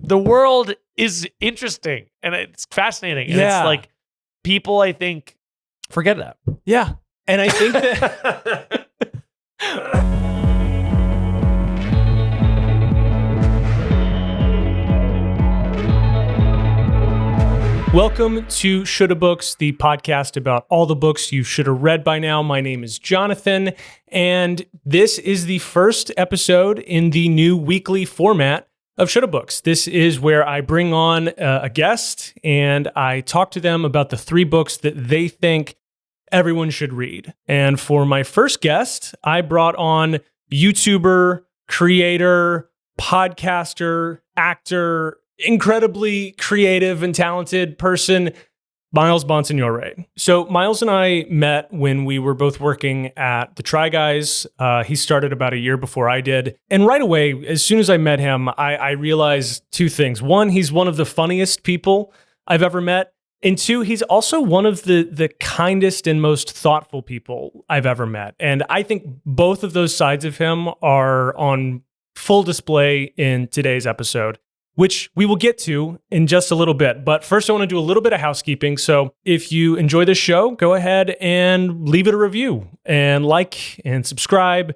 the world is interesting and it's fascinating. And it's like people, I think, forget that. Yeah. And I think that welcome to Shoulda Books, the podcast about all the books you should have read by now. My name is Jonathan, and this is the first episode in the new weekly format of Shoulda Books. This is where I bring on a guest and I talk to them about the 3 books that they think everyone should read. And for my first guest, I brought on YouTuber, creator, podcaster, actor, incredibly creative and talented person, Miles Bonsignore. So Miles and I met when we were both working at the Try Guys. He started about a year before I did. And right away, as soon as I met him, I realized 2 things. 1, he's one of the funniest people I've ever met. And 2, he's also one of the kindest and most thoughtful people I've ever met. And I think both of those sides of him are on full display in today's episode, which we will get to in just a little bit. But first, I want to do a little bit of housekeeping. So if you enjoy this show, go ahead and leave it a review and like and subscribe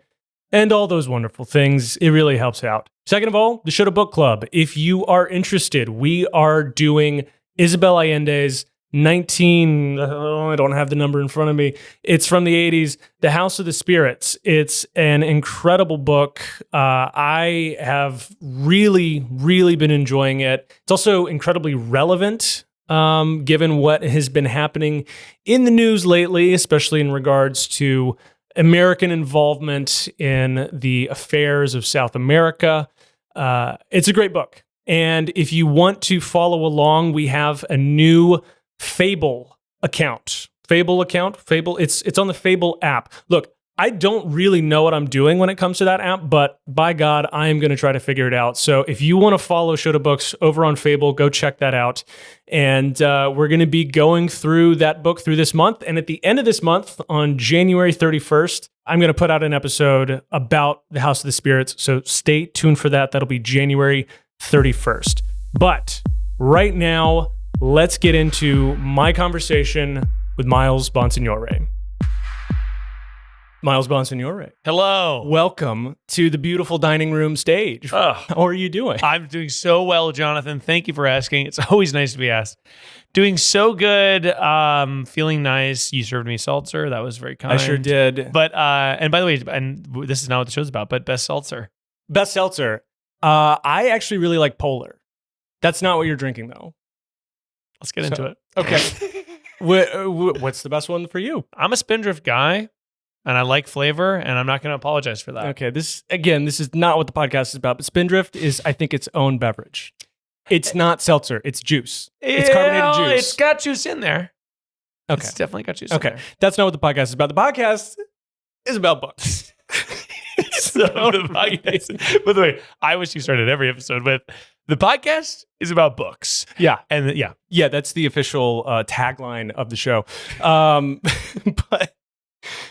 and all those wonderful things. It really helps out. Second of all, the Shoulda Book Club. If you are interested, we are doing Isabel Allende's I don't have the number in front of me. It's from the 80s, The House of the Spirits. It's an incredible book. I have really, really been enjoying it. It's also incredibly relevant, given what has been happening in the news lately, especially in regards to American involvement in the affairs of South America. It's a great book. And if you want to follow along, we have a new Fable account. It's on the Fable app. Look, I don't really know what I'm doing when it comes to that app, but by God, I am going to try to figure it out. So if you want to follow Shoulda Books over on Fable, go check that out. And we're going to be going through that book through this month. And at the end of this month, on January 31st, I'm going to put out an episode about The House of the Spirits. So stay tuned for that. That'll be January 31st. But right now, let's get into my conversation with Miles Bonsignore. Miles Bonsignore. Hello. Welcome to the beautiful dining room stage. How are you doing? I'm doing so well, Jonathan. Thank you for asking. It's always nice to be asked. Doing so good. Feeling nice. You served me seltzer. That was very kind. I sure did. But, and by the way, and this is not what the show's about, but best seltzer. Best seltzer. I actually really like Polar. That's not what you're drinking, though. Let's get into it. Okay. What's the best one for you? I'm a Spindrift guy, and I like flavor, and I'm not going to apologize for that. Okay. This is not what the podcast is about, but Spindrift is, I think, its own beverage. It's not seltzer. It's juice. It's carbonated juice. It's got juice in there. Okay. It's definitely got juice in there. That's not what the podcast is about. The podcast is about books. So the podcast, by the way, I wish you started every episode with the podcast is about books. Yeah. And yeah, that's the official tagline of the show. But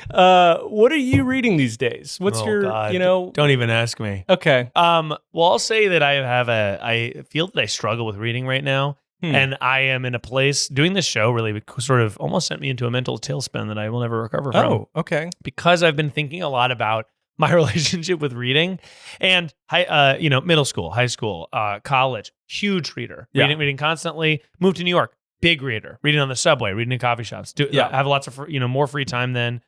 what are you reading these days? What's God. Don't even ask me. Okay. Well, I'll say that I feel that I struggle with reading right now. And I am in a place doing this show really sort of almost sent me into a mental tailspin that I will never recover from. Oh, okay. Because I've been thinking a lot about my relationship with reading and middle school, high school, college, huge reader, reading constantly. Moved to New York, big reader, reading on the subway, reading in coffee shops. I have lots of more free time than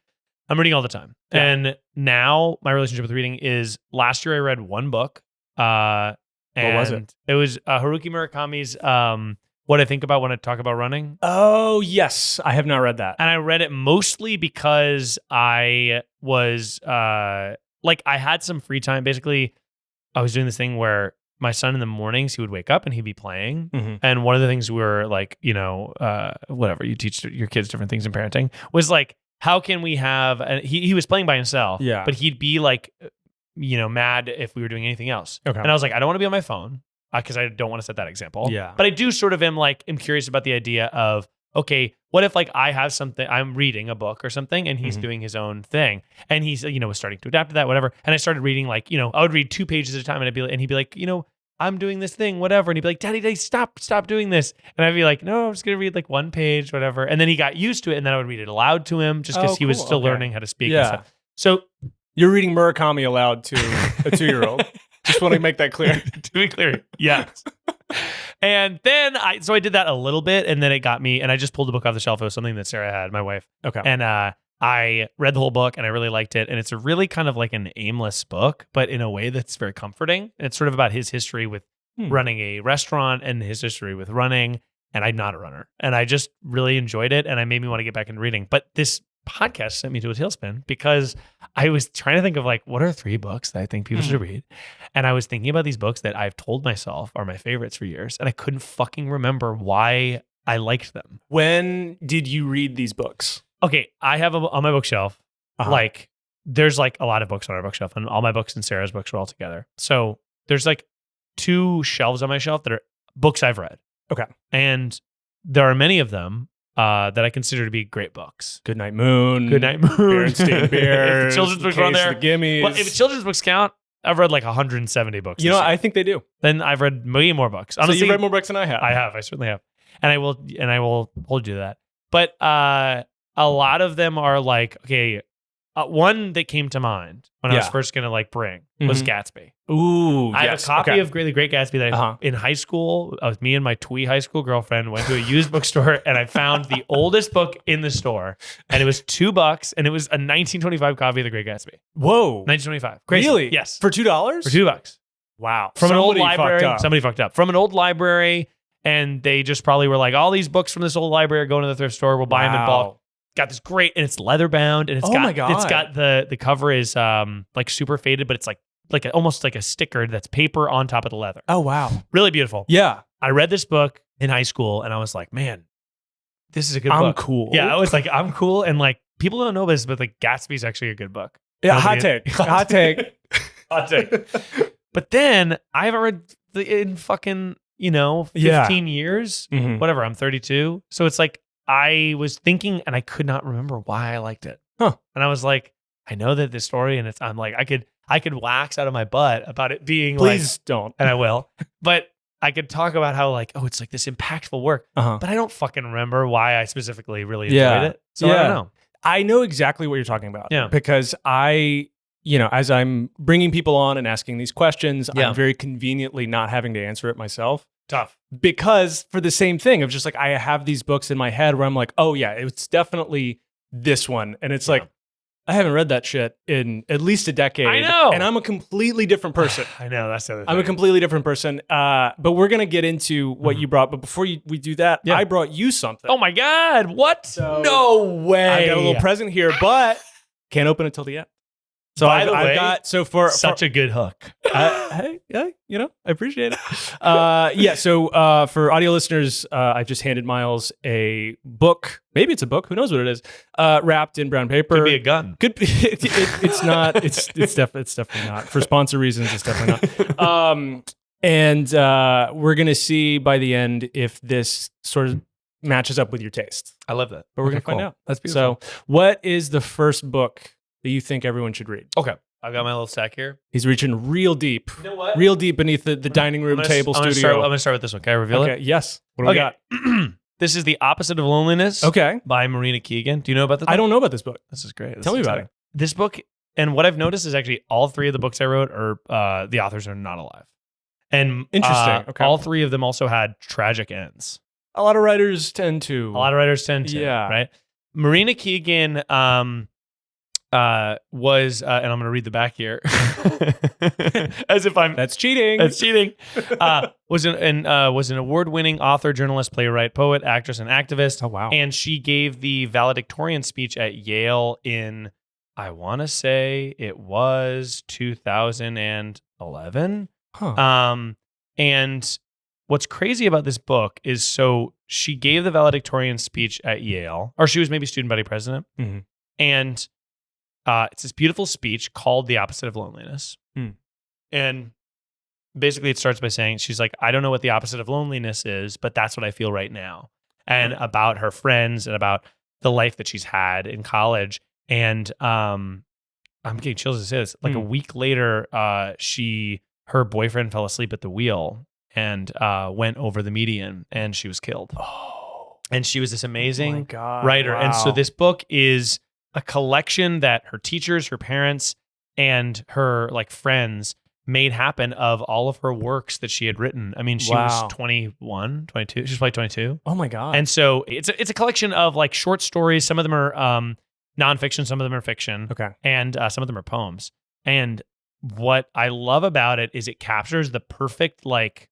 I'm reading all the time. Yeah. And now my relationship with reading is last year I read one book. What was it? It was Haruki Murakami's What I Think About When I Talk About Running. Oh, yes. I have not read that. And I read it mostly because I was I had some free time. Basically, I was doing this thing where my son in the mornings, he would wake up and he'd be playing. Mm-hmm. And one of the things we were whatever, you teach your kids different things in parenting, was like, how can we have, he was playing by himself, but he'd be like, mad if we were doing anything else. Okay. And I was like, I don't want to be on my phone because I don't want to set that example. Yeah. But I do sort of am curious about the idea of, okay, what if I have something, I'm reading a book or something and he's doing his own thing and he's, was starting to adapt to that, whatever. And I started reading I would read 2 pages at a time and he'd be like, I'm doing this thing, whatever. And he'd be like, Daddy, stop doing this. And I'd be like, no, I'm just going to read like one page, whatever. And then he got used to it. And then I would read it aloud to him just because he was still learning how to speak and stuff. So you're reading Murakami aloud to a 2-year-old. Just want to make that clear. To be clear, yes. And then I did that a little bit, and then it got me, and I just pulled the book off the shelf. It was something that Sarah had, my wife. Okay. And I read the whole book, and I really liked it. And it's a really kind of like an aimless book, but in a way that's very comforting. And it's sort of about his history with running a restaurant and his history with running. And I'm not a runner. And I just really enjoyed it, and it made me want to get back into reading. But this podcast sent me to a tailspin because I was trying to think of like, what are 3 books that I think people should read? And I was thinking about these books that I've told myself are my favorites for years, and I couldn't fucking remember why I liked them. When did you read these books? Okay, I have on my bookshelf, like there's like a lot of books on our bookshelf, and all my books and Sarah's books are all together. So there's like 2 shelves on my shelf that are books I've read. Okay. And there are many of them that I consider to be great books. Goodnight Moon. Berenstain Bears. Children's books are on there. The Gimmies. Well, if children's books count, I've read like 170 books. You know, I think they do. Then I've read way more books. Honestly, so you've read more books than I have. I certainly have. And I will hold you to that. But a lot of them are like, okay, one that came to mind when I was first going to like bring was Gatsby. Ooh, I have a copy of The Great Gatsby that I, in high school, with me and my twee high school girlfriend went to a used bookstore, and I found the oldest book in the store, and it was $2, and it was a 1925 copy of The Great Gatsby. Whoa. 1925. Crazy. Really? Yes. For $2? For $2. Wow. From an old library. Somebody fucked up. From an old library, and they just probably were like, all these books from this old library are going to the thrift store. We'll buy them in bulk. Got this great, and it's leather bound, and it's got the cover is like super faded, but it's like almost like a sticker that's paper on top of the leather. Oh wow, really beautiful. Yeah, I read this book in high school, and I was like, man, this is a good book. I'm cool. Yeah, I was like, I'm cool, and like people don't know this, but like Gatsby's actually a good book. Yeah, hot take. But then I haven't read in fucking 15 years, whatever. I'm 32, so it's like. I was thinking, and I could not remember why I liked it. And I was like, I know that this story, and I'm like, I could wax out of my butt about it being Please don't. And I will. But I could talk about how like, oh, it's like this impactful work. But I don't fucking remember why I specifically really enjoyed it. So I don't know. I know exactly what you're talking about. Yeah. Because as I'm bringing people on and asking these questions, I'm very conveniently not having to answer it myself. Tough. Because for the same thing of just like, I have these books in my head where I'm like, oh yeah, it's definitely this one. And it's like, I haven't read that shit in at least a decade. I know. And I'm a completely different person. I know. That's the other thing. I'm a completely different person. But we're going to get into what you brought. But before we do that, I brought you something. Oh my God. What? So no way. I got a little present here, but can't open it till the end. So By the way, I've got for a good hook. Hey, I appreciate it. So for audio listeners, I've just handed Miles a book. Maybe it's a book. Who knows what it is? Wrapped in brown paper. Could be a gun. Could be. It's not. It's definitely not. For sponsor reasons, it's definitely not. And we're gonna see by the end if this sort of matches up with your taste. I love that. But we're gonna find out. That's beautiful. So, what is the first book that you think everyone should read? Okay. I've got my little stack here. He's reaching real deep. You know what? Real deep beneath the dining room table studio. I'm going to start with this one. Can I reveal it? Okay, yes. What do we got? This is The Opposite of Loneliness by Marina Keegan. Do you know about this book? I don't know about this book. This is great. Tell me about it. This book, and what I've noticed is actually all 3 of the books I wrote are, the authors are not alive. And interesting. All 3 of them also had tragic ends. A lot of writers tend to. Yeah. Right? Marina Keegan, was and I'm going to read the back here as if I'm that's cheating. Was an award-winning author, journalist, playwright, poet, actress, and activist. Oh wow. And she gave the valedictorian speech at Yale in, I want to say it was 2011. And what's crazy about this book is, so she gave the valedictorian speech at Yale, or she was maybe student body president, and it's this beautiful speech called The Opposite of Loneliness. And basically it starts by saying, she's like, I don't know what the opposite of loneliness is, but that's what I feel right now. And about her friends and about the life that she's had in college. And I'm getting chills to say this. Like a week later, her boyfriend fell asleep at the wheel and went over the median, and she was killed. Oh. And she was this amazing God. writer. Wow. And so this book is a collection that her teachers, her parents, and her like friends made happen of all of her works that she had written. I mean, she was 21, 22. She was probably 22. Oh my God. And so it's a collection of like short stories. Some of them are nonfiction, some of them are fiction. Okay. And some of them are poems. And what I love about it is it captures the perfect like,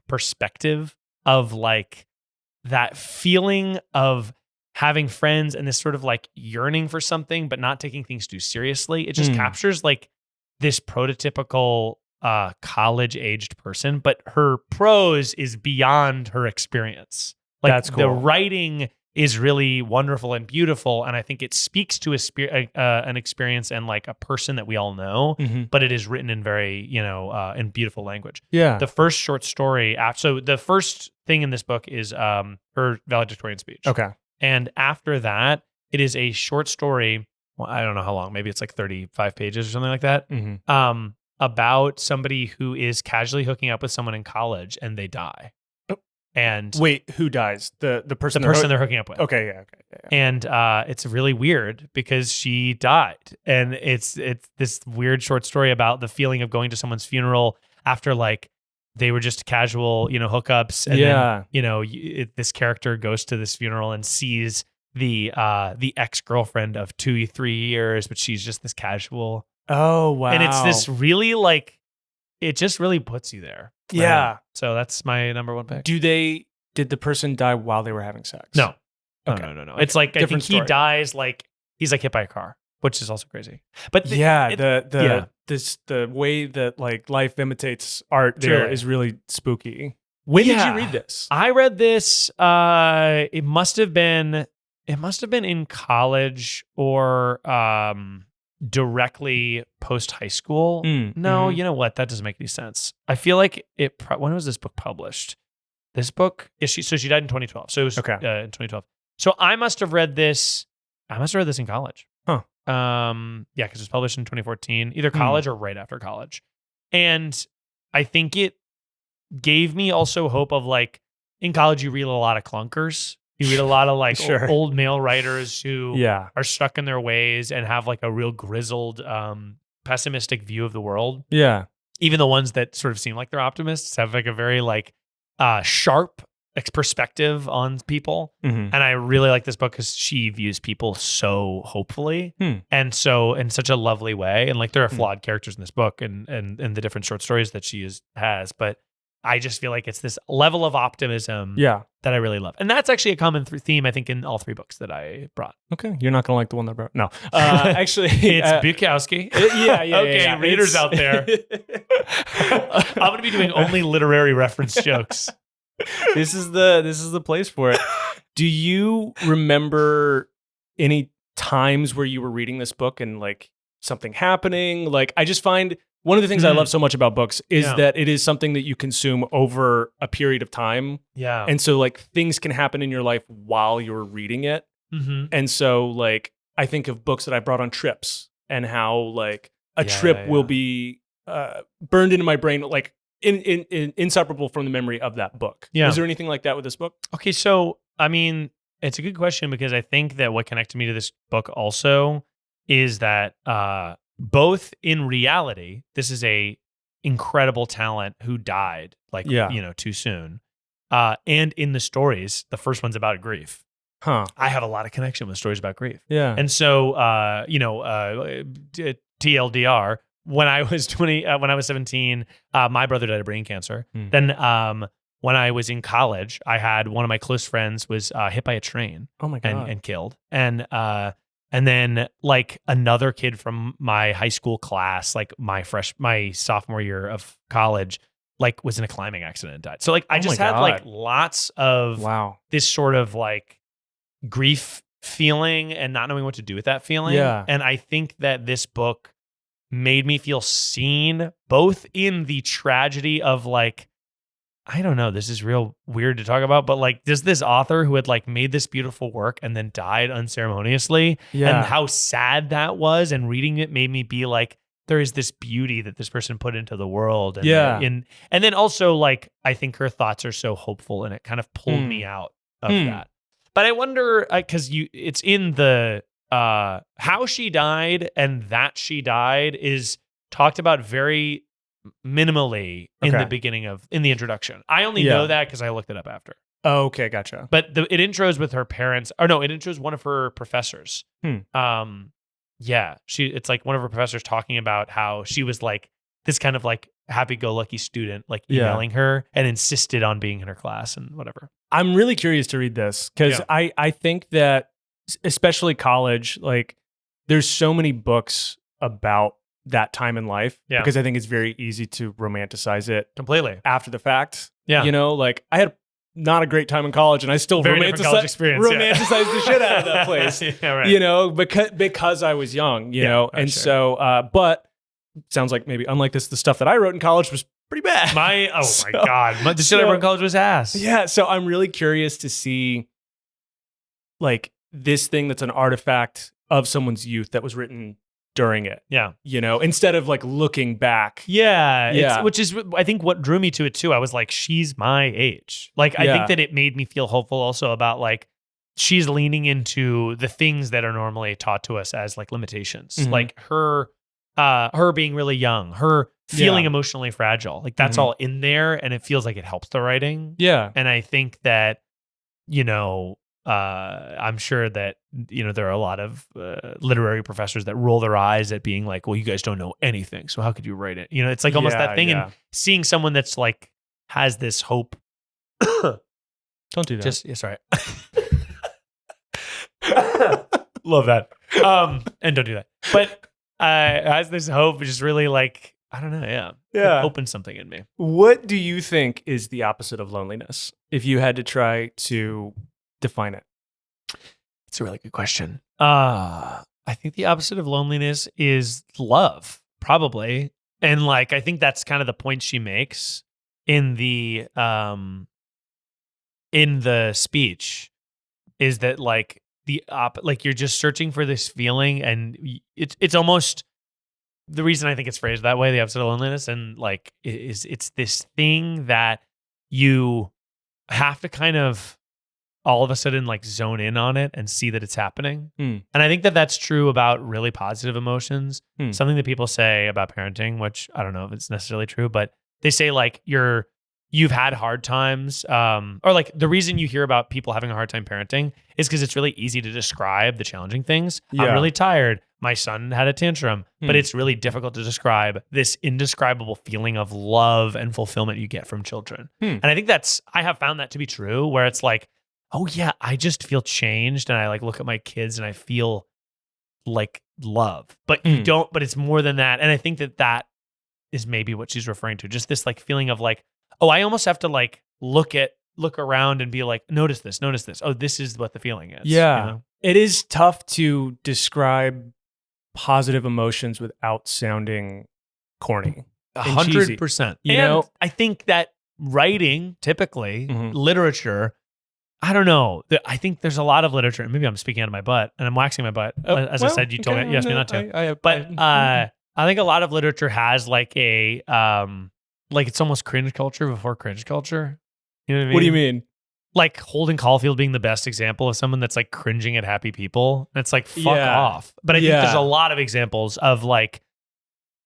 perspective of like that feeling of having friends and this sort of like yearning for something, but not taking things too seriously. It just captures like this prototypical college-aged person, but her prose is beyond her experience. Like that's cool. The writing is really wonderful and beautiful, and I think it speaks to an experience and like a person that we all know, but it is written in very in beautiful language. Yeah. The first short story, so the first thing in this book is her valedictorian speech. Okay. And after that, it is a short story. Well, I don't know how long. Maybe it's like 35 pages or something like that. About somebody who is casually hooking up with someone in college and they die. And wait, who dies? The person they're hooking up with. Okay, yeah. And it's really weird because she died, and it's this weird short story about the feeling of going to someone's funeral after like they were just casual, hookups, and then this character goes to this funeral and sees the ex-girlfriend of 2-3 years, but she's just this casual. Oh wow! And it's this really like it just really puts you there. Yeah. So that's my number one pick. Did the person die while they were having sex? No. Okay. No. It's like I think he dies like he's like hit by a car, which is also crazy. But the way that like life imitates art there is really spooky. When did you read this? I read this it must have been in college or directly post high school. No, you know what? That doesn't make any sense. I feel like when was this book published? This book she died in 2012. So it was in 2012. So I must have read this in college. Huh. Yeah, because it was published in 2014, either college or right after college. And I think it gave me also hope of like in college you read a lot of clunkers. You read a lot of like old male writers who are stuck in their ways and have like a real grizzled, pessimistic view of the world. Yeah. Even the ones that sort of seem like they're optimists have like a very like sharp perspective on people. And I really like this book because she views people so hopefully and so in such a lovely way. And like there are flawed characters in this book and the different short stories that she has, but I just feel like it's this level of optimism that I really love. And that's actually a common theme, I think, in all three books that I brought. Okay. You're not going to like the one that I brought. No. Actually, it's Bukowski. Okay, readers out there. I'm going to be doing only literary reference jokes. This is the place for it. Do you remember any times where you were reading this book and like something happening? Like I just find one of the things I love so much about books is that it is something that you consume over a period of time. Yeah. And so like things can happen in your life while you're reading it. And so like I think of books that I brought on trips and how like a trip will be burned into my brain like inseparable from the memory of that book. Yeah. Is there anything like that with this book? Okay, so I mean, it's a good question because I think that what connected me to this book also is that both in reality, this is a incredible talent who died like too soon, and in the stories, the first one's about grief. I have a lot of connection with stories about grief. Yeah, and so TLDR. When I was 17, my brother died of brain cancer. Then when I was in college, I had one of my close friends was hit by a train. Oh my God. And killed. And then like another kid from my high school class, like my sophomore year of college, like was in a climbing accident and died. So like I just had like lots of this sort of like grief feeling and not knowing what to do with that feeling. Yeah. And I think that this book made me feel seen both in the tragedy of like, I don't know, this is real weird to talk about, but like just this author who had like made this beautiful work and then died unceremoniously and how sad that was. And reading it made me be like, there is this beauty that this person put into the world. And and then also like, I think her thoughts are so hopeful and it kind of pulled me out of that. But I wonder, cause it's in the, how she died and that she died is talked about very minimally in the beginning in the introduction. I only know that cause I looked it up after. Oh, okay. Gotcha. But it intros with her parents, or no, it intros one of her professors. Yeah, it's like one of her professors talking about how she was like this kind of like happy-go-lucky student, like emailing her and insisted on being in her class and whatever. I'm really curious to read this because I think that especially college, like there's so many books about that time in life because I think it's very easy to romanticize it completely after the fact. Yeah, you know, like I had not a great time in college, and I still romanticize the shit out of that place. You know, because I was young. You know, and so, but sounds like maybe unlike this, the stuff that I wrote in college was pretty bad. My God, the shit I wrote in college was ass. Yeah, so I'm really curious to see, like this thing that's an artifact of someone's youth that was written during it. Yeah. You know, instead of like looking back. Yeah. Which is, I think, what drew me to it too. I was like, she's my age. Like, I think that it made me feel hopeful also about like, she's leaning into the things that are normally taught to us as like limitations. Like her being really young, her feeling emotionally fragile. Like that's all in there. And it feels like it helps the writing. Yeah. And I think that, you know, I'm sure that, you know, there are a lot of literary professors that roll their eyes at being like, well, you guys don't know anything, so how could you write it? You know, it's like almost that thing. And seeing someone that's like has this hope. Don't do that. Just sorry. Love that. And don't do that. But has this hope, which is really like, I don't know. Yeah. It opens something in me. What do you think is the opposite of loneliness? If you had to try to define it. It's a really good question. I think the opposite of loneliness is love, probably. And like, I think that's kind of the point she makes in the speech is that like like you're just searching for this feeling, and it's almost the reason I think it's phrased that way, the opposite of loneliness, and like it's this thing that you have to kind of all of a sudden like zone in on it and see that it's happening. And I think that that's true about really positive emotions. Something that people say about parenting, which I don't know if it's necessarily true, but they say like you've had hard times, or like the reason you hear about people having a hard time parenting is because it's really easy to describe the challenging things. I'm really tired. My son had a tantrum, but it's really difficult to describe this indescribable feeling of love and fulfillment you get from children. And I think I have found that to be true, where it's like, oh yeah, I just feel changed, and I like look at my kids and I feel like love. But you don't, but it's more than that. And I think that is maybe what she's referring to. Just this like feeling of like, oh, I almost have to like look around and be like, notice this. Oh, this is what the feeling is. Yeah. You know? It is tough to describe positive emotions without sounding corny. 100%. You know, I think that writing, typically, literature, I don't know. I think there's a lot of literature, and maybe I'm speaking out of my butt, and I'm waxing my butt. I said, you asked me not to. I think a lot of literature has like a, like it's almost cringe culture before cringe culture. You know what I mean? What do you mean? Like Holden Caulfield being the best example of someone that's like cringing at happy people. And it's like, fuck off. But I think there's a lot of examples of like,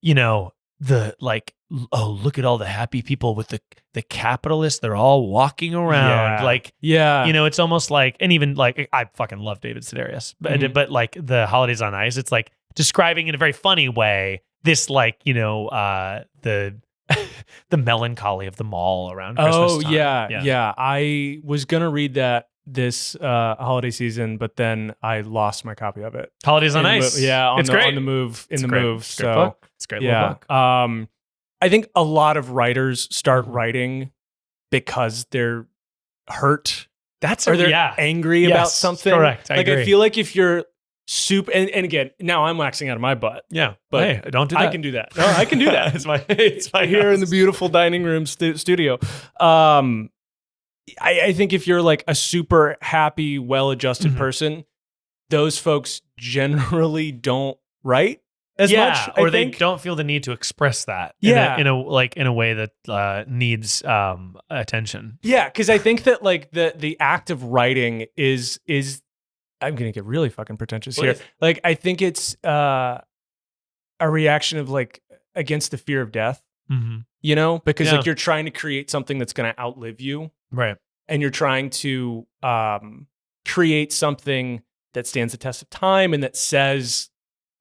you know, the like, oh, look at all the happy people with the capitalists. They're all walking around. Like, you know, it's almost like, and even like, I fucking love David Sedaris, but like the Holidays on Ice, it's like describing in a very funny way, this like, you know, the melancholy of the mall around Christmas time. Yeah. I was going to read that this holiday season, but then I lost my copy of it. Holidays on Ice. It's great. On the move. It's a great book. It's a great little book. I think a lot of writers start writing because they're hurt. They're angry about something. Correct. I agree. I feel like if you're soup, and again, now I'm waxing out of my butt. Yeah, but hey, don't do that. I can do that. No, I can do that. it's my here in the beautiful dining room studio. I think if you're like a super happy, well-adjusted person, those folks generally don't write. as much. Or they don't feel the need to express that in a way that needs attention. Yeah, because I think that like the act of writing is I'm gonna get really fucking pretentious here. Like I think it's a reaction of like against the fear of death. Mm-hmm. You know, because like you're trying to create something that's going to outlive you, right? And you're trying to create something that stands the test of time and that says,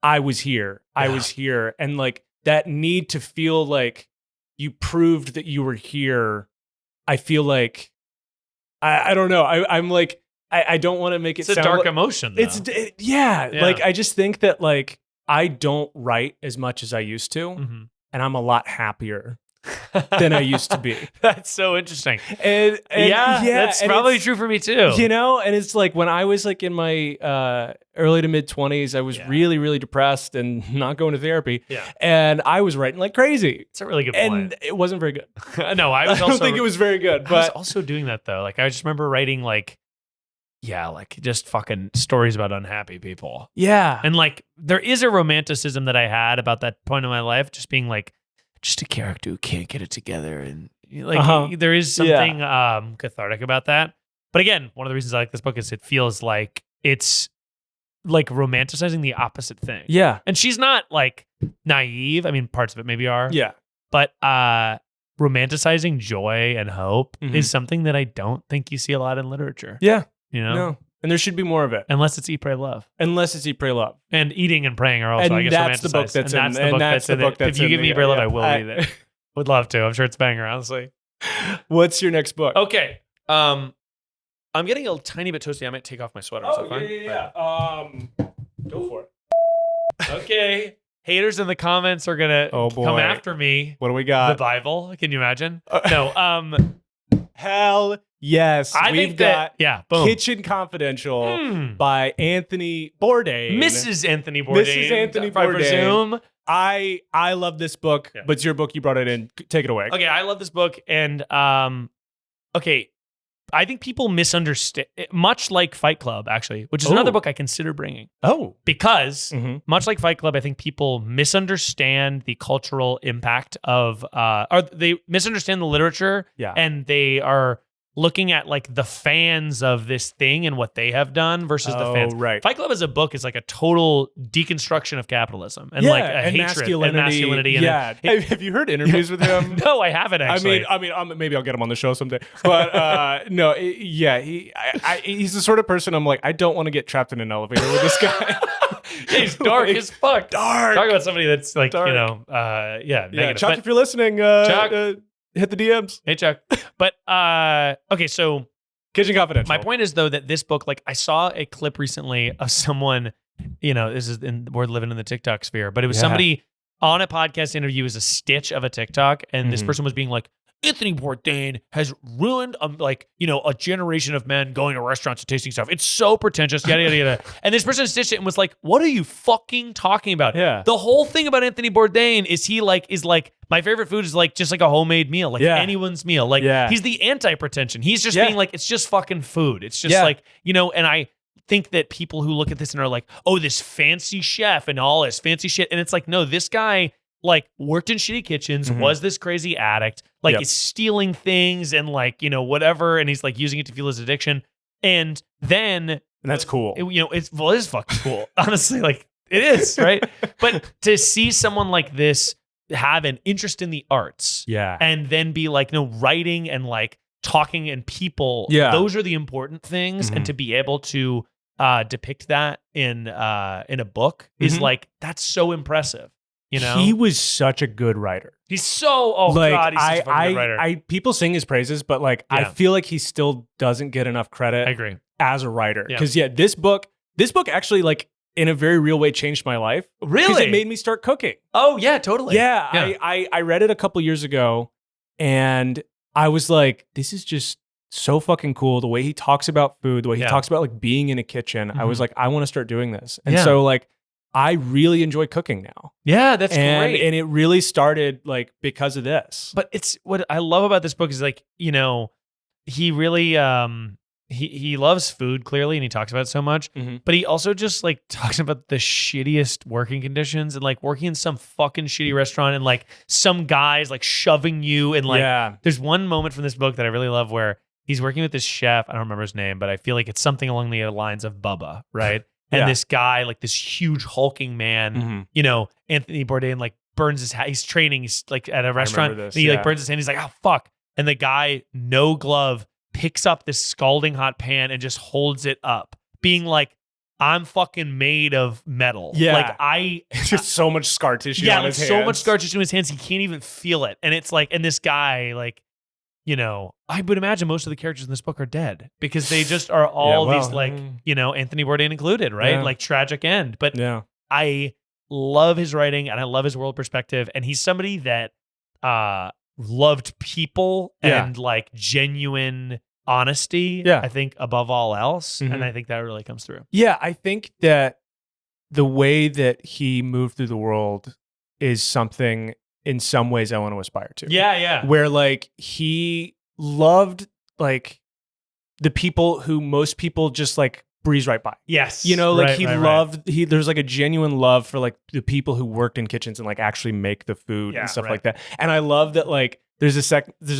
"I was here, I was here," and like that need to feel like you proved that you were here. I feel like I don't know. I'm like I don't want to make it. It's sound a dark like, emotion. Though. Yeah. Like I just think that like I don't write as much as I used to, and I'm a lot happier than I used to be. That's so interesting. And that's probably true for me too. You know, and it's like when I was like in my early to mid 20s, I was really, really depressed and not going to therapy. Yeah. And I was writing like crazy. It's a really good point. And it wasn't very good. No, I don't think it was very good. But I was also doing that though. Like I just remember writing like just fucking stories about unhappy people. Yeah. And like there is a romanticism that I had about that point in my life, just being like, just a character who can't get it together. And like there is something cathartic about that. But again, one of the reasons I like this book is it feels like it's like romanticizing the opposite thing. Yeah. And she's not like naive. I mean, parts of it maybe are. Yeah. But romanticizing joy and hope is something that I don't think you see a lot in literature. Yeah. You know? No. And there should be more of it. Unless it's Eat, Pray, Love. And eating and praying are also, I guess, that's the book that's in. And that's the book that's in. If you give me Eat, Pray, Love, I will read it. Would love to. I'm sure it's banger, honestly. What's your next book? Okay. I'm getting a tiny bit toasty. I might take off my sweater. Is that fine? Yeah. Go for it. Okay. Haters in the comments are going to come after me. What do we got? The Bible. Can you imagine? No. Hell yes. We've got boom. Kitchen Confidential by Anthony Bourdain. Mrs. Anthony Bourdain. Mrs. Anthony Bourdain. I presume. I love this book, but it's your book. You brought it in. Take it away. Okay, I love this book. And, I think people misunderstand, much like Fight Club, actually, which is another book I consider bringing. Oh. Because, much like Fight Club, I think people misunderstand the cultural impact of, or they misunderstand the literature, and they are looking at like the fans of this thing and what they have done versus the fans. Right. Fight Club as a book is like a total deconstruction of capitalism and like a hatred and masculinity. Have you heard interviews with him? No, I haven't actually. I mean, maybe I'll get him on the show someday. But no, he's the sort of person I'm like, I don't want to get trapped in an elevator with this guy. He's dark as fuck. Dark. Talk about somebody that's like, dark. you know, negative. Chuck, if you're listening, Chuck. Hit the DMs. Hey, Chuck. But, okay, so Kitchen Confidential. My point is, though, that this book, like, I saw a clip recently of someone, you know, we're living in the TikTok sphere, but it was somebody on a podcast interview as a stitch of a TikTok, and this person was being like, Anthony Bourdain has ruined, a generation of men going to restaurants and tasting stuff. It's so pretentious, yada, yada, yada. And this person stitched it and was like, what are you fucking talking about? Yeah. The whole thing about Anthony Bourdain is my favorite food is like just like a homemade meal, like anyone's meal. Like he's the anti-pretension. He's just being like, it's just fucking food. It's just like, you know, and I think that people who look at this and are like, oh, this fancy chef and all this fancy shit. And it's like, no, this guy like worked in shitty kitchens, was this crazy addict, like is stealing things and like, you know, whatever. And he's like using it to fuel his addiction. And that's cool. It is fucking cool. Honestly, like it is, right? But to see someone like this have an interest in the arts and then be like, no, writing and like talking and people, those are the important things. And to be able to depict that in a book is like, that's so impressive. You know, he was such a good writer. He's so he's such a fucking good writer. People sing his praises, but like I feel like he still doesn't get enough credit. I agree. As a writer, because this book actually like in a very real way changed my life. Really, because it made me start cooking. Oh yeah, totally. Yeah. I read it a couple years ago, and I was like, this is just so fucking cool. The way he talks about food, the way he talks about like being in a kitchen. I was like, I want to start doing this, and so like. I really enjoy cooking now. Yeah, that's great. And it really started like because of this. But it's what I love about this book is like, you know, he really he loves food clearly, and he talks about it so much, but he also just like talks about the shittiest working conditions and like working in some fucking shitty restaurant and like some guys like shoving you and like there's one moment from this book that I really love where he's working with this chef. I don't remember his name, but I feel like it's something along the lines of Bubba, right? And this guy, like this huge hulking man, you know, Anthony Bourdain like burns his hat. He's training. He's like at a restaurant. And he like burns his hand. He's like, oh fuck. And the guy, no glove, picks up this scalding hot pan and just holds it up, being like, I'm fucking made of metal. Yeah. Like just so much scar tissue on his hands. so much scar tissue in his hands. He can't even feel it. And it's like, and this guy, like, you know, I would imagine most of the characters in this book are dead because they just are all these like, you know, Anthony Bourdain included, right? Like tragic end. But I love his writing and I love his world perspective. And he's somebody that loved people and like genuine honesty, I think, above all else. And I think that really comes through. Yeah, I think that the way that he moved through the world is something in some ways I want to aspire to. Yeah. Where like he loved like the people who most people just like breeze right by. Yes. You know, like he loved, there's like a genuine love for like the people who worked in kitchens and like actually make the food and stuff like that. And I love that like there's a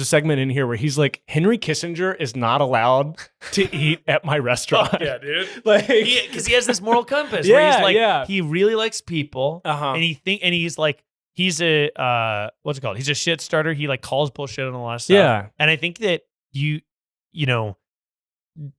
segment in here where he's like, Henry Kissinger is not allowed to eat at my restaurant. Yeah, dude. Like, because he has this moral compass where he's like, he really likes people, and he's like, he's a what's it called? He's a shit starter. He like calls bullshit on a lot of stuff. Yeah, and I think that you know,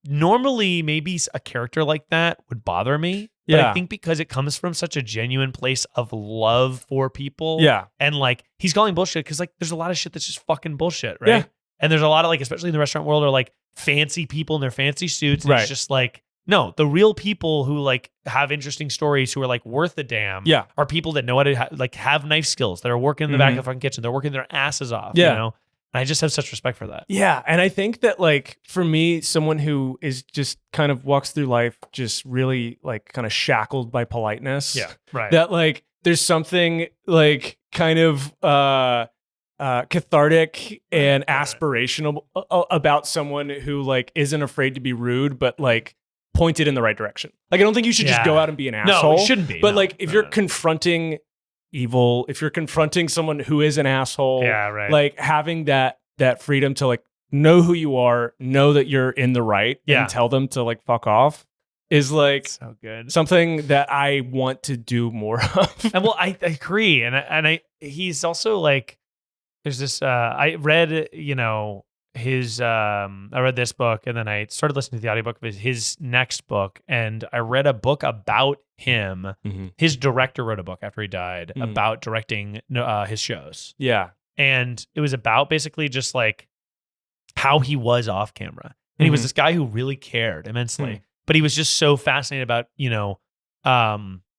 normally maybe a character like that would bother me. But I think because it comes from such a genuine place of love for people. And like, he's calling bullshit because like, there's a lot of shit that's just fucking bullshit, right? And there's a lot of like, especially in the restaurant world, are like fancy people in their fancy suits. And it's just like, no, the real people who like have interesting stories who are like worth a damn are people that know how to like have knife skills, that are working in the back of the fucking kitchen. They're working their asses off, you know? And I just have such respect for that. Yeah. And I think that like, for me, someone who is just kind of walks through life just really like kind of shackled by politeness. Yeah. Right. That like, there's something like kind of cathartic and aspirational about someone who like isn't afraid to be rude, but like pointed in the right direction. Like, I don't think you should just go out and be an asshole. No, it shouldn't be. But like, if you're confronting evil, if you're confronting someone who is an asshole, like having that freedom to like know who you are, know that you're in the right, and tell them to like fuck off is like so good. Something that I want to do more of. And well, I agree. And he's also like, there's this, I read, you know, I read this book and then I started listening to the audiobook of his next book, and I read a book about him. His director wrote a book after he died about directing his shows. Yeah. And it was about basically just like how he was off camera. And he was this guy who really cared immensely, but he was just so fascinated about, you know,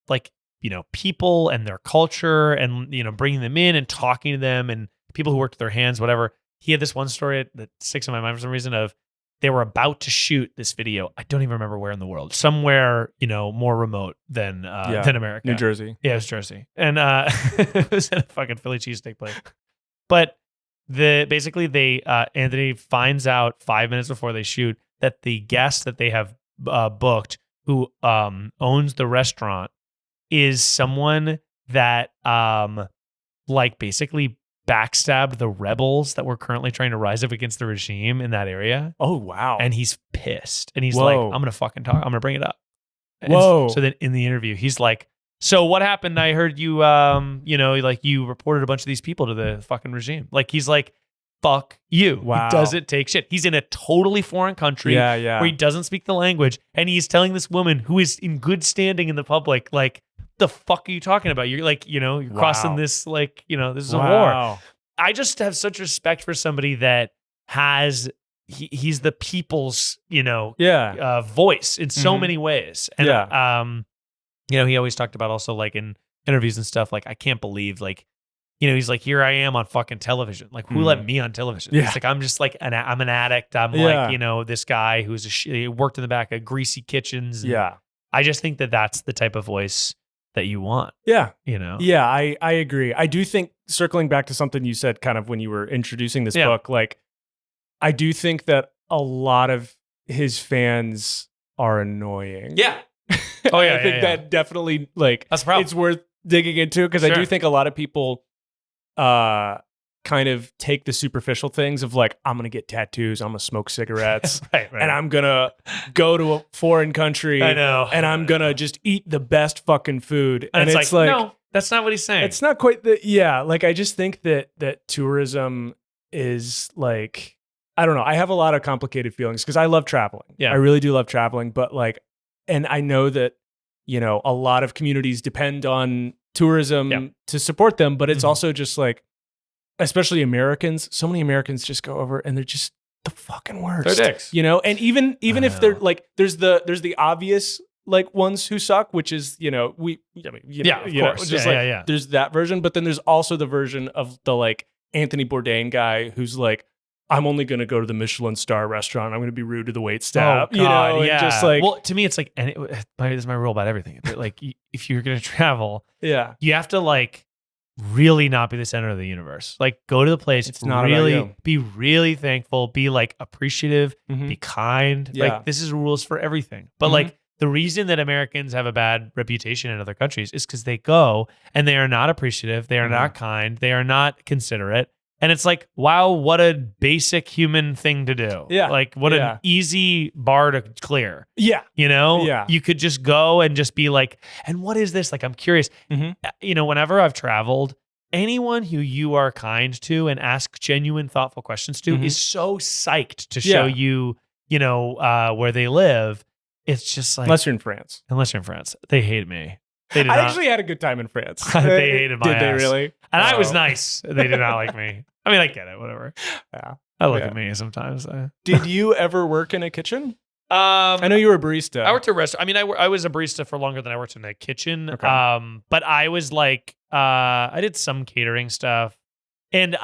like, you know, people and their culture and, you know, bringing them in and talking to them and people who worked with their hands, whatever. He had this one story that sticks in my mind for some reason of they were about to shoot this video. I don't even remember where in the world, somewhere, you know, more remote than America. New Jersey. Yeah, it was Jersey. And it was in a fucking Philly cheesesteak place. But Anthony finds out 5 minutes before they shoot that the guest that they have booked who owns the restaurant is someone that like basically backstabbed the rebels that were currently trying to rise up against the regime in that area. Oh, wow. And he's pissed. And he's like, I'm going to fucking talk. I'm going to bring it up. And Whoa. So then in the interview, he's like, so what happened? I heard you, you know, like you reported a bunch of these people to the fucking regime. Like, he's like, fuck you. Wow. He doesn't take shit. He's in a totally foreign country where he doesn't speak the language. And he's telling this woman who is in good standing in the public, like, the fuck are you talking about? You're like, you know, you're crossing this, like, you know, this is a war. I just have such respect for somebody that has, he's the people's, you know, voice in so many ways. And, you know, he always talked about also like in interviews and stuff, like, I can't believe, like, you know, he's like, here I am on fucking television. Like, who let me on television? He's like, I'm just like, I'm an addict. I'm like, you know, this guy who's worked in the back of greasy kitchens. I just think that that's the type of voice that you want. You know? I agree. I do think, circling back to something you said kind of when you were introducing this book, like, I do think that a lot of his fans are annoying. Yeah. Oh yeah. I think that definitely that's the problem. It's worth digging into because I do think a lot of people kind of take the superficial things of like, I'm gonna get tattoos, I'm gonna smoke cigarettes, right. and I'm gonna go to a foreign country. I know. And I'm gonna just eat the best fucking food. And it's like, no, that's not what he's saying. It's not quite like I just think that tourism is like, I don't know. I have a lot of complicated feelings because I love traveling. Yeah. I really do love traveling, but like, and I know that, you know, a lot of communities depend on tourism to support them, but it's also just like, especially Americans, so many Americans just go over and they're just the fucking worst. They're dicks. You know, and even if they're like, there's the obvious like ones who suck, which is, you know, of course. There's that version, but then there's also the version of the like Anthony Bourdain guy who's like, I'm only going to go to the Michelin star restaurant. I'm going to be rude to the wait staff. Oh, God, you know, and just like, well, to me, it's like, and this is my rule about everything. Like, if you're going to travel, you have to like really not be the center of the universe. Like, go to the place. It's not really about you. Be really thankful. Be like appreciative. Be kind. Yeah. Like, this is rules for everything. But like, the reason that Americans have a bad reputation in other countries is because they go and they are not appreciative. They are not kind. They are not considerate. And it's like, wow, what a basic human thing to do. Yeah. Like, what an easy bar to clear. Yeah. You know? Yeah. You could just go and just be like, and what is this? Like, I'm curious. You know, whenever I've traveled, anyone who you are kind to and ask genuine, thoughtful questions to is so psyched to show you, you know, where they live. It's just like, unless you're in France. They hate me. They did I not. actually had a good time in France. They hated my ass. Did they really? And I was nice. They did not like me. I mean, I get it. Whatever. Yeah. I look at me sometimes. Did you ever work in a kitchen? I know you were a barista. I worked at a restaurant. I mean, I was a barista for longer than I worked in a kitchen. Okay. But I was like, I did some catering stuff, and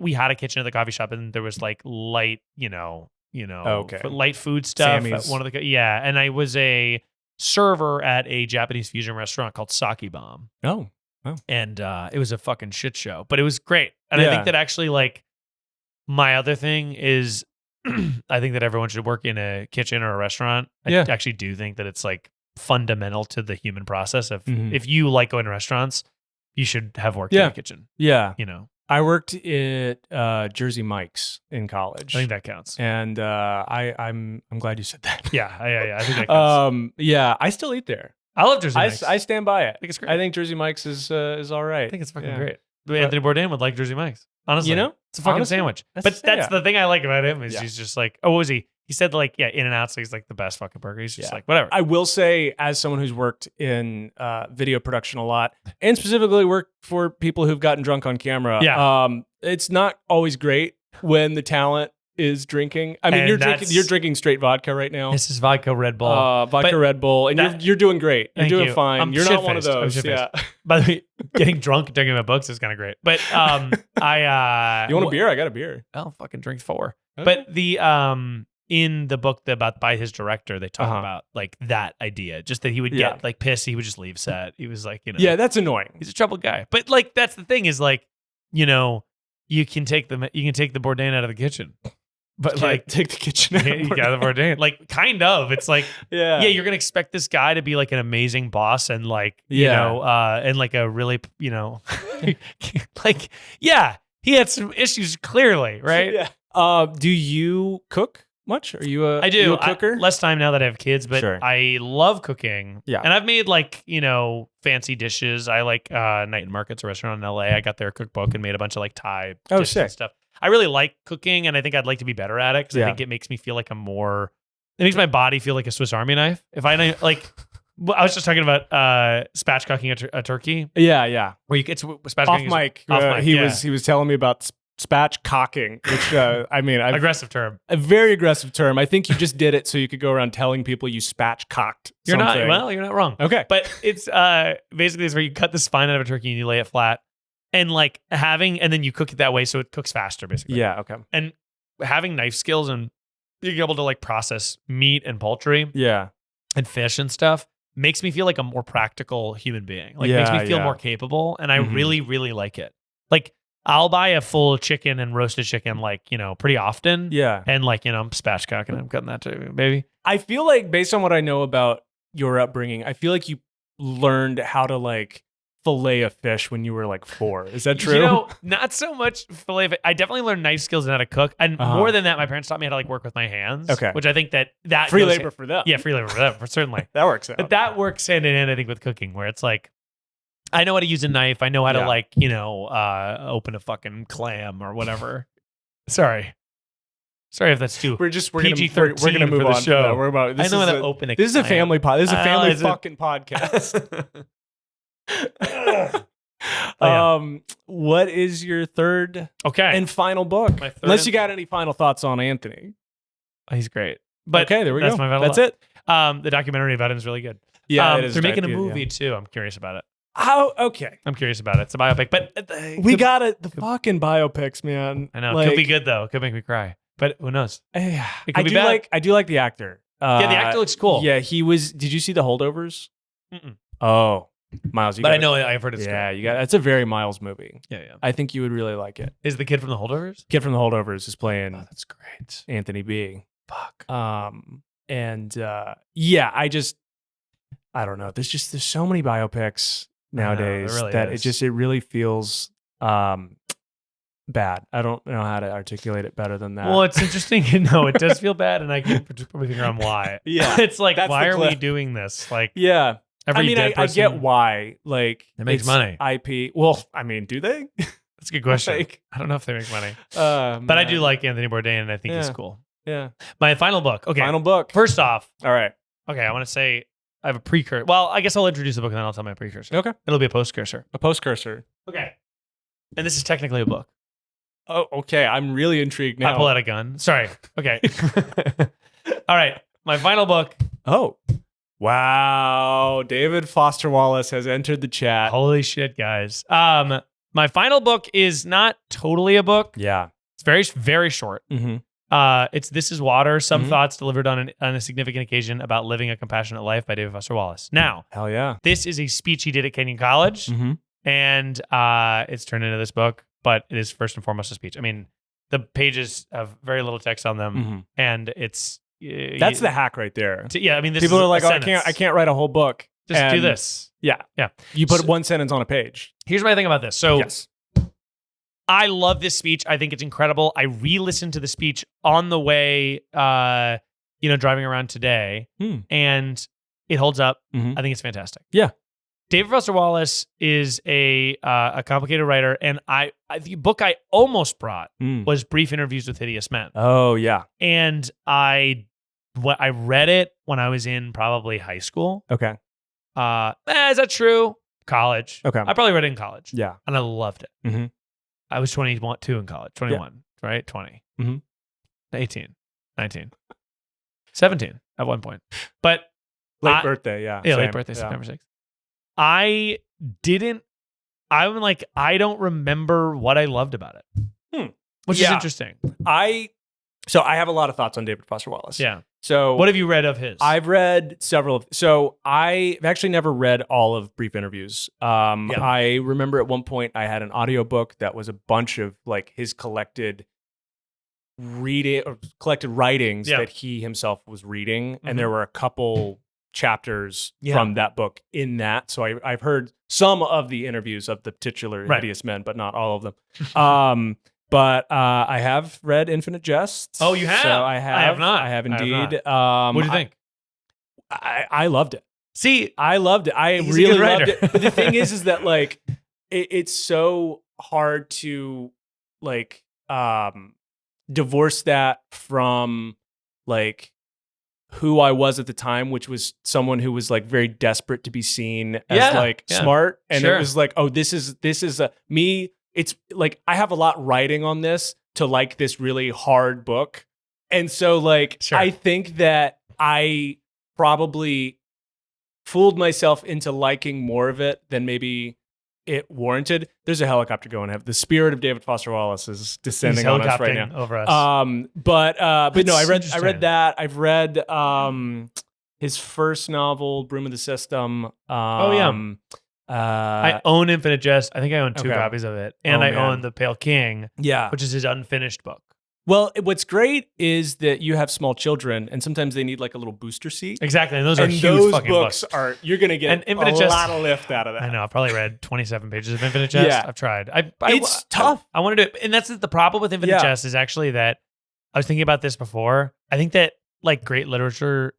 we had a kitchen at the coffee shop, and there was like light, light food stuff. Sammy's. At one of the and I was a server at a Japanese fusion restaurant called Sake Bomb. Oh. And it was a fucking shit show, but it was great. And I think that actually, like, my other thing is, I think that everyone should work in a kitchen or a restaurant. I actually do think that it's like fundamental to the human process. If you like going to restaurants, you should have worked in a kitchen. Yeah. You know, I worked at Jersey Mike's in college. I think that counts. And I'm glad you said that. Yeah. I think that counts. I still eat there. I love Jersey Mike's. I stand by it. I think it's great. I think Jersey Mike's is all right. I think it's fucking great. Anthony Bourdain would like Jersey Mike's. Honestly, you know, it's a fucking sandwich. But that's the thing I like about him is he's just like, what was he? He said like, In-N-Out, so he's like the best fucking burger. He's just like, whatever. I will say, as someone who's worked in video production a lot, and specifically worked for people who've gotten drunk on camera, it's not always great when the talent is drinking. I mean, you're drinking straight vodka right now. This is vodka Red Bull. Red Bull, and you're doing great. You're doing fine. You're not one of those. Yeah. By the way, getting drunk and talking about books is kind of great. But you want a beer? I got a beer. I'll fucking drink 4. Okay. But the in the book by his director, they talk about like that idea, just that he would get like pissed, he would just leave set. He was like, yeah, that's annoying. He's a troubled guy. But like that's the thing is like, you can take the Bourdain out of the kitchen. But like, take the kitchen out. You got the Bourdain. Like, kind of. It's like, you're gonna expect this guy to be like an amazing boss and like, and like a really, like, he had some issues clearly, right? Yeah. Do you cook much? Are you I do. You a cooker? Less time now that I have kids, but Sure. I love cooking. Yeah. And I've made like, fancy dishes. I like Night and Market's a restaurant in LA. I got their cookbook and made a bunch of like Thai dishes and stuff. I really like cooking, and I think I'd like to be better at it because I think it makes me feel like it makes my body feel like a Swiss Army knife. If I like, I was just talking about spatchcocking a turkey. Yeah. Where you get spatchcocking off mic. He was telling me about spatchcocking, which aggressive term. A very aggressive term. I think you just did it so you could go around telling people you spatchcocked. You're not wrong. Okay, but it's basically it's where you cut the spine out of a turkey and you lay it flat. And like and then you cook it that way so it cooks faster, basically. Yeah, okay. And having knife skills and being able to like process meat and poultry, and fish and stuff makes me feel like a more practical human being. Like makes me feel more capable, and I really, really like it. Like I'll buy a full chicken and roasted chicken, like, pretty often. Yeah. And like, I'm spatchcocking, I'm cutting that too, baby. I feel like based on what I know about your upbringing, I feel like you learned how to like fillet a fish when you were like 4. Is that true? Not so much fillet. I definitely learned knife skills and how to cook. And more than that, my parents taught me how to like work with my hands. Okay. Which I think that free labor for them. Yeah, free labor for them, for certainly. That works out. But that works hand in hand, I think, with cooking, where it's like, I know how to use a knife. I know how to like, open a fucking clam or whatever. Sorry if that's too PG-13 we're gonna move for the on show. From that. We're about, I know how to open a This is a family pod. This is a family is fucking podcast. Yeah. What is your third and final book? Unless you got any final thoughts on Anthony. He's great. But okay, there we go. That's my final That's thought. it. The documentary about him is really good. Yeah, it is. They're making a movie too. I'm curious about it. How? Okay. I'm curious about it. It's a biopic, but we got it. The fucking biopics, man. I know. It could be good though. It could make me cry. But who knows? It could be bad. I do like the actor. Yeah, the actor looks cool. Yeah, he was. Did you see The Holdovers? Mm-mm. Oh, Miles. But I know I've heard it's good. Yeah, you got. It's a very Miles movie. Yeah. I think you would really like it. Is the kid from The Holdovers? Kid from The Holdovers is playing. Oh, that's great. Anthony B. Fuck. I don't know. There's so many biopics nowadays it really feels bad. I don't know how to articulate it better than that. Well, it's interesting. It does feel bad, and I can probably figure out why. Yeah, it's like, why are we doing this? Like, yeah. I get why. Like, it makes money. IP. Well, I mean, do they? That's a good question. Like, I don't know if they make money. But I do like Anthony Bourdain, and I think he's cool. Yeah. My final book. Okay. Final book. First off. All right. Okay, I want to say I have a precursor. Well, I guess I'll introduce the book and then I'll tell my precursor. Okay. It'll be a postcursor. A postcursor. Okay. And this is technically a book. Oh, okay. I'm really intrigued now. I pull out a gun. Sorry. Okay. All right. My final book. Oh. Wow. David Foster Wallace has entered the chat. Holy shit, guys. My final book is not totally a book. Yeah. It's very, very short. Mm-hmm. It's This Is Water, Some Thoughts Delivered on a Significant Occasion About Living a Compassionate Life by David Foster Wallace. Now, hell yeah. This is a speech he did at Kenyon College, and it's turned into this book, but it is first and foremost a speech. I mean, the pages have very little text on them, and it's... That's the hack right there. Yeah, I mean, people are like, oh, I can't write a whole book. Just do this. Yeah. You put one sentence on a page. Here's my thing about this. So... Yes. I love this speech. I think it's incredible. I re-listened to the speech on the way, driving around today, and it holds up. I think it's fantastic. Yeah. David Foster Wallace is a complicated writer, and the book I almost brought was Brief Interviews with Hideous Men. Oh yeah. And I read it when I was in probably high school. Okay. Is that true? College. Okay. I probably read it in college. Yeah. And I loved it. Mm-hmm. I was 22 in college, 21, right? 20, 18, 19, 17 at one point. But late birthday, yeah. Yeah, late birthday, September 6th. I don't remember what I loved about it, which is interesting. So I have a lot of thoughts on David Foster Wallace. Yeah. So what have you read of his? I've read several. So I've actually never read all of Brief Interviews. I remember at one point I had an audiobook that was a bunch of like his collected writings that he himself was reading. And there were a couple chapters from that book in that. So I've heard some of the interviews of the titular Hideous Men, but not all of them. But I have read Infinite Jests. Oh, you have? So I have not. I have indeed. What do you think? I loved it. See, I loved it. I really loved it. But the thing is that like it's so hard to like divorce that from like who I was at the time, which was someone who was like very desperate to be seen as smart. And it was like, oh, this is me. It's like, I have a lot writing on this to like this really hard book. And so like, I think that I probably fooled myself into liking more of it than maybe it warranted. There's a helicopter going. The spirit of David Foster Wallace is descending on us right now. Over us. But no, I read that. I've read his first novel, Broom of the System. I own Infinite Jest. I think I own 2 copies of it. And I own The Pale King, which is his unfinished book. Well, what's great is that you have small children, and sometimes they need like a little booster seat. Exactly, and those are huge fucking books. You're going to get lot of lift out of that. I know. I've probably read 27 pages of Infinite Jest. Yeah. I've tried. It's tough. I wanted to, and that's the problem with Infinite Jest is actually that I was thinking about this before. I think that like great literature,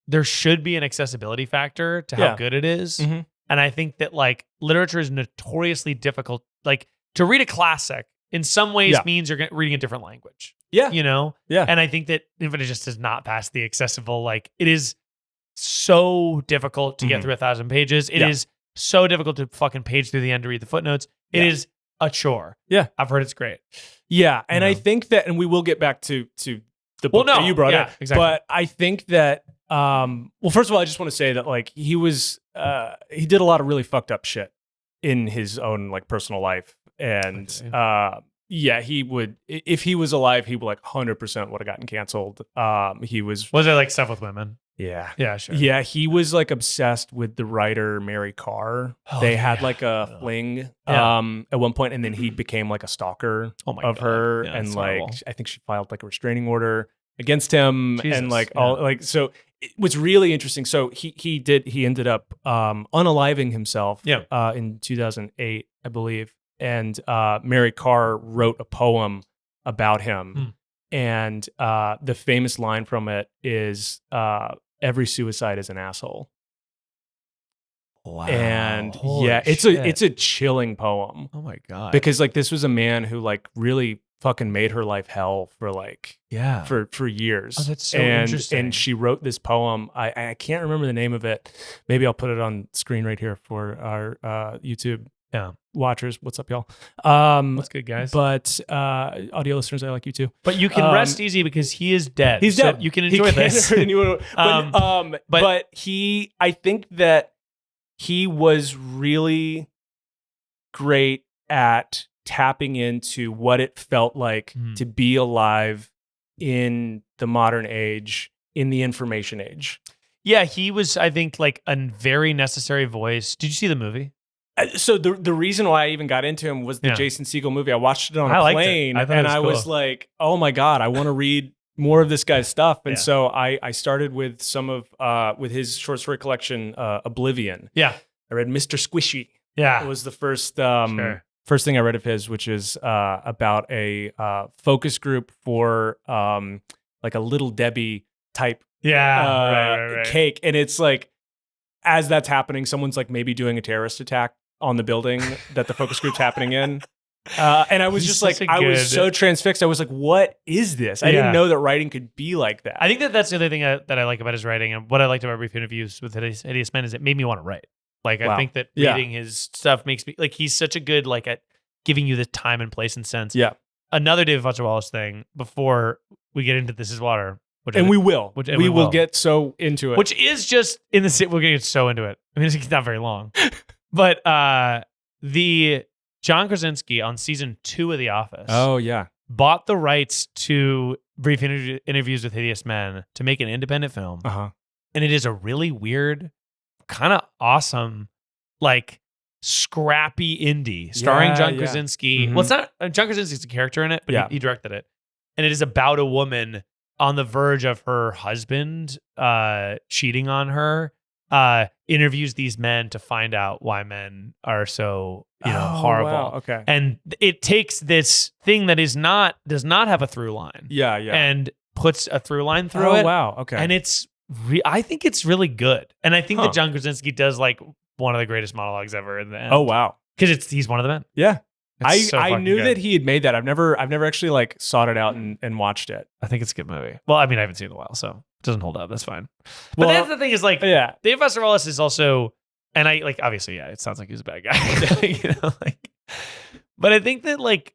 there should be an accessibility factor to how good it is. Mm-hmm. And I think that like literature is notoriously difficult. Like to read a classic in some ways means you're reading a different language. Yeah. You know? Yeah. And I think that Infinite Jest does not pass the accessible. Like it is so difficult to get through 1,000 pages. It is so difficult to fucking page through the end to read the footnotes. It is a chore. Yeah. I've heard it's great. Yeah. And I think that, and we will get back to the book that you brought up. Exactly. But I think that, well, first of all, I just want to say that like he did a lot of really fucked up shit in his own like personal life. And he would, if he was alive, he would like 100% would have gotten canceled. Was there like stuff with women? Yeah. Yeah, sure. Yeah, he was like obsessed with the writer Mary Carr. They had like a fling at one point, and then he became like a stalker of her. Yeah, and like horrible. I think she filed like a restraining order against him. Jesus, and like all like so it was really interesting. So he ended up unaliving himself in 2008, I believe. And Mary Carr wrote a poem about him. And the famous line from it is every suicide is an asshole. Wow. And Holy it's a chilling poem. Oh my God. Because like this was a man who like really fucking made her life hell for like for years. Oh, that's so interesting. And she wrote this poem. I can't remember the name of it. Maybe I'll put it on screen right here for our YouTube watchers. What's up, y'all? What's good, guys? But audio listeners, I like you too. But you can rest easy because he is dead. He's dead. You can enjoy this. But I think that he was really great at tapping into what it felt like to be alive in the modern age, in the information age. Yeah, he was, I think, like a very necessary voice. Did you see the movie? So the reason why I even got into him was the Jason Segel movie. I watched it on a plane, and I was like, "Oh my God, I want to read more of this guy's stuff." And so I started with some of with his short story collection, Oblivion. Yeah, I read Mr. Squishy. Yeah, it was the first thing I read of his, which is about a focus group for like a Little Debbie type cake, and it's like as that's happening, someone's like maybe doing a terrorist attack on the building that the focus group's happening in. And I was just like, I was so transfixed. I was like, what is this? I didn't know that writing could be like that. I think that's the other thing that I like about his writing. And what I liked about Brief Interviews with Hideous Men is it made me want to write. Like, I think that reading his stuff makes me, like, he's such a good, like, at giving you the time and place and sense. Yeah. Another David Foster Wallace thing before we get into This Is Water. We will get so into it. Which is just in the city. We're going to get so into it. I mean, it's not very long. But the John Krasinski on season 2 of The Office. Oh, yeah. Bought the rights to Brief Interviews with Hideous Men to make an independent film. Uh-huh. And it is a really weird, kind of awesome, like scrappy indie starring John Krasinski. Mm-hmm. Well, it's not, John Krasinski's a character in it, but he directed it. And it is about a woman on the verge of her husband cheating on her, interviews these men to find out why men are so horrible. Wow. Okay. And it takes this thing that does not have a through line. Yeah. And puts a through line through it. Oh, wow. Okay. And it's I think it's really good. And I think that John Krasinski does like one of the greatest monologues ever in the end. Oh, wow. Because he's one of the men. Yeah. So I knew good. that he had made that. I've never actually like sought it out and watched it. I think it's a good movie. Well, I mean, I haven't seen it in a while, so it doesn't hold up. That's fine. But that's the thing is like, Dave Foster Wallace is also, and I like, obviously, it sounds like he's a bad guy, but I think that like,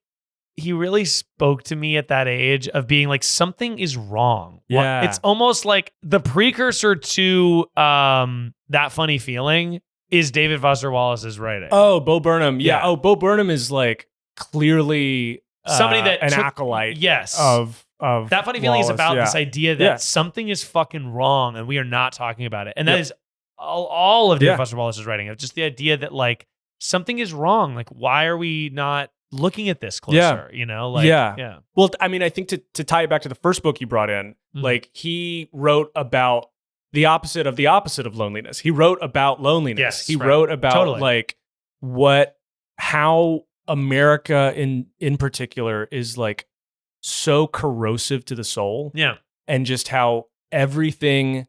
he really spoke to me at that age of being like, something is wrong. Yeah. It's almost like the precursor to That Funny Feeling is David Foster Wallace's writing. Oh, Bo Burnham. Yeah. Oh, Bo Burnham is like clearly somebody that an acolyte. Yes. Of That Funny Feeling is about this idea that something is fucking wrong and we are not talking about it. And that is all of David Foster Wallace's writing, of just the idea that like something is wrong. Like, why are we not looking at this closer? You know, like, yeah. Well, I mean, I think to tie it back to the first book you brought in, like he wrote about the opposite of loneliness. He wrote about loneliness. Yes, he wrote about like how America in particular is like so corrosive to the soul. Yeah. And just how everything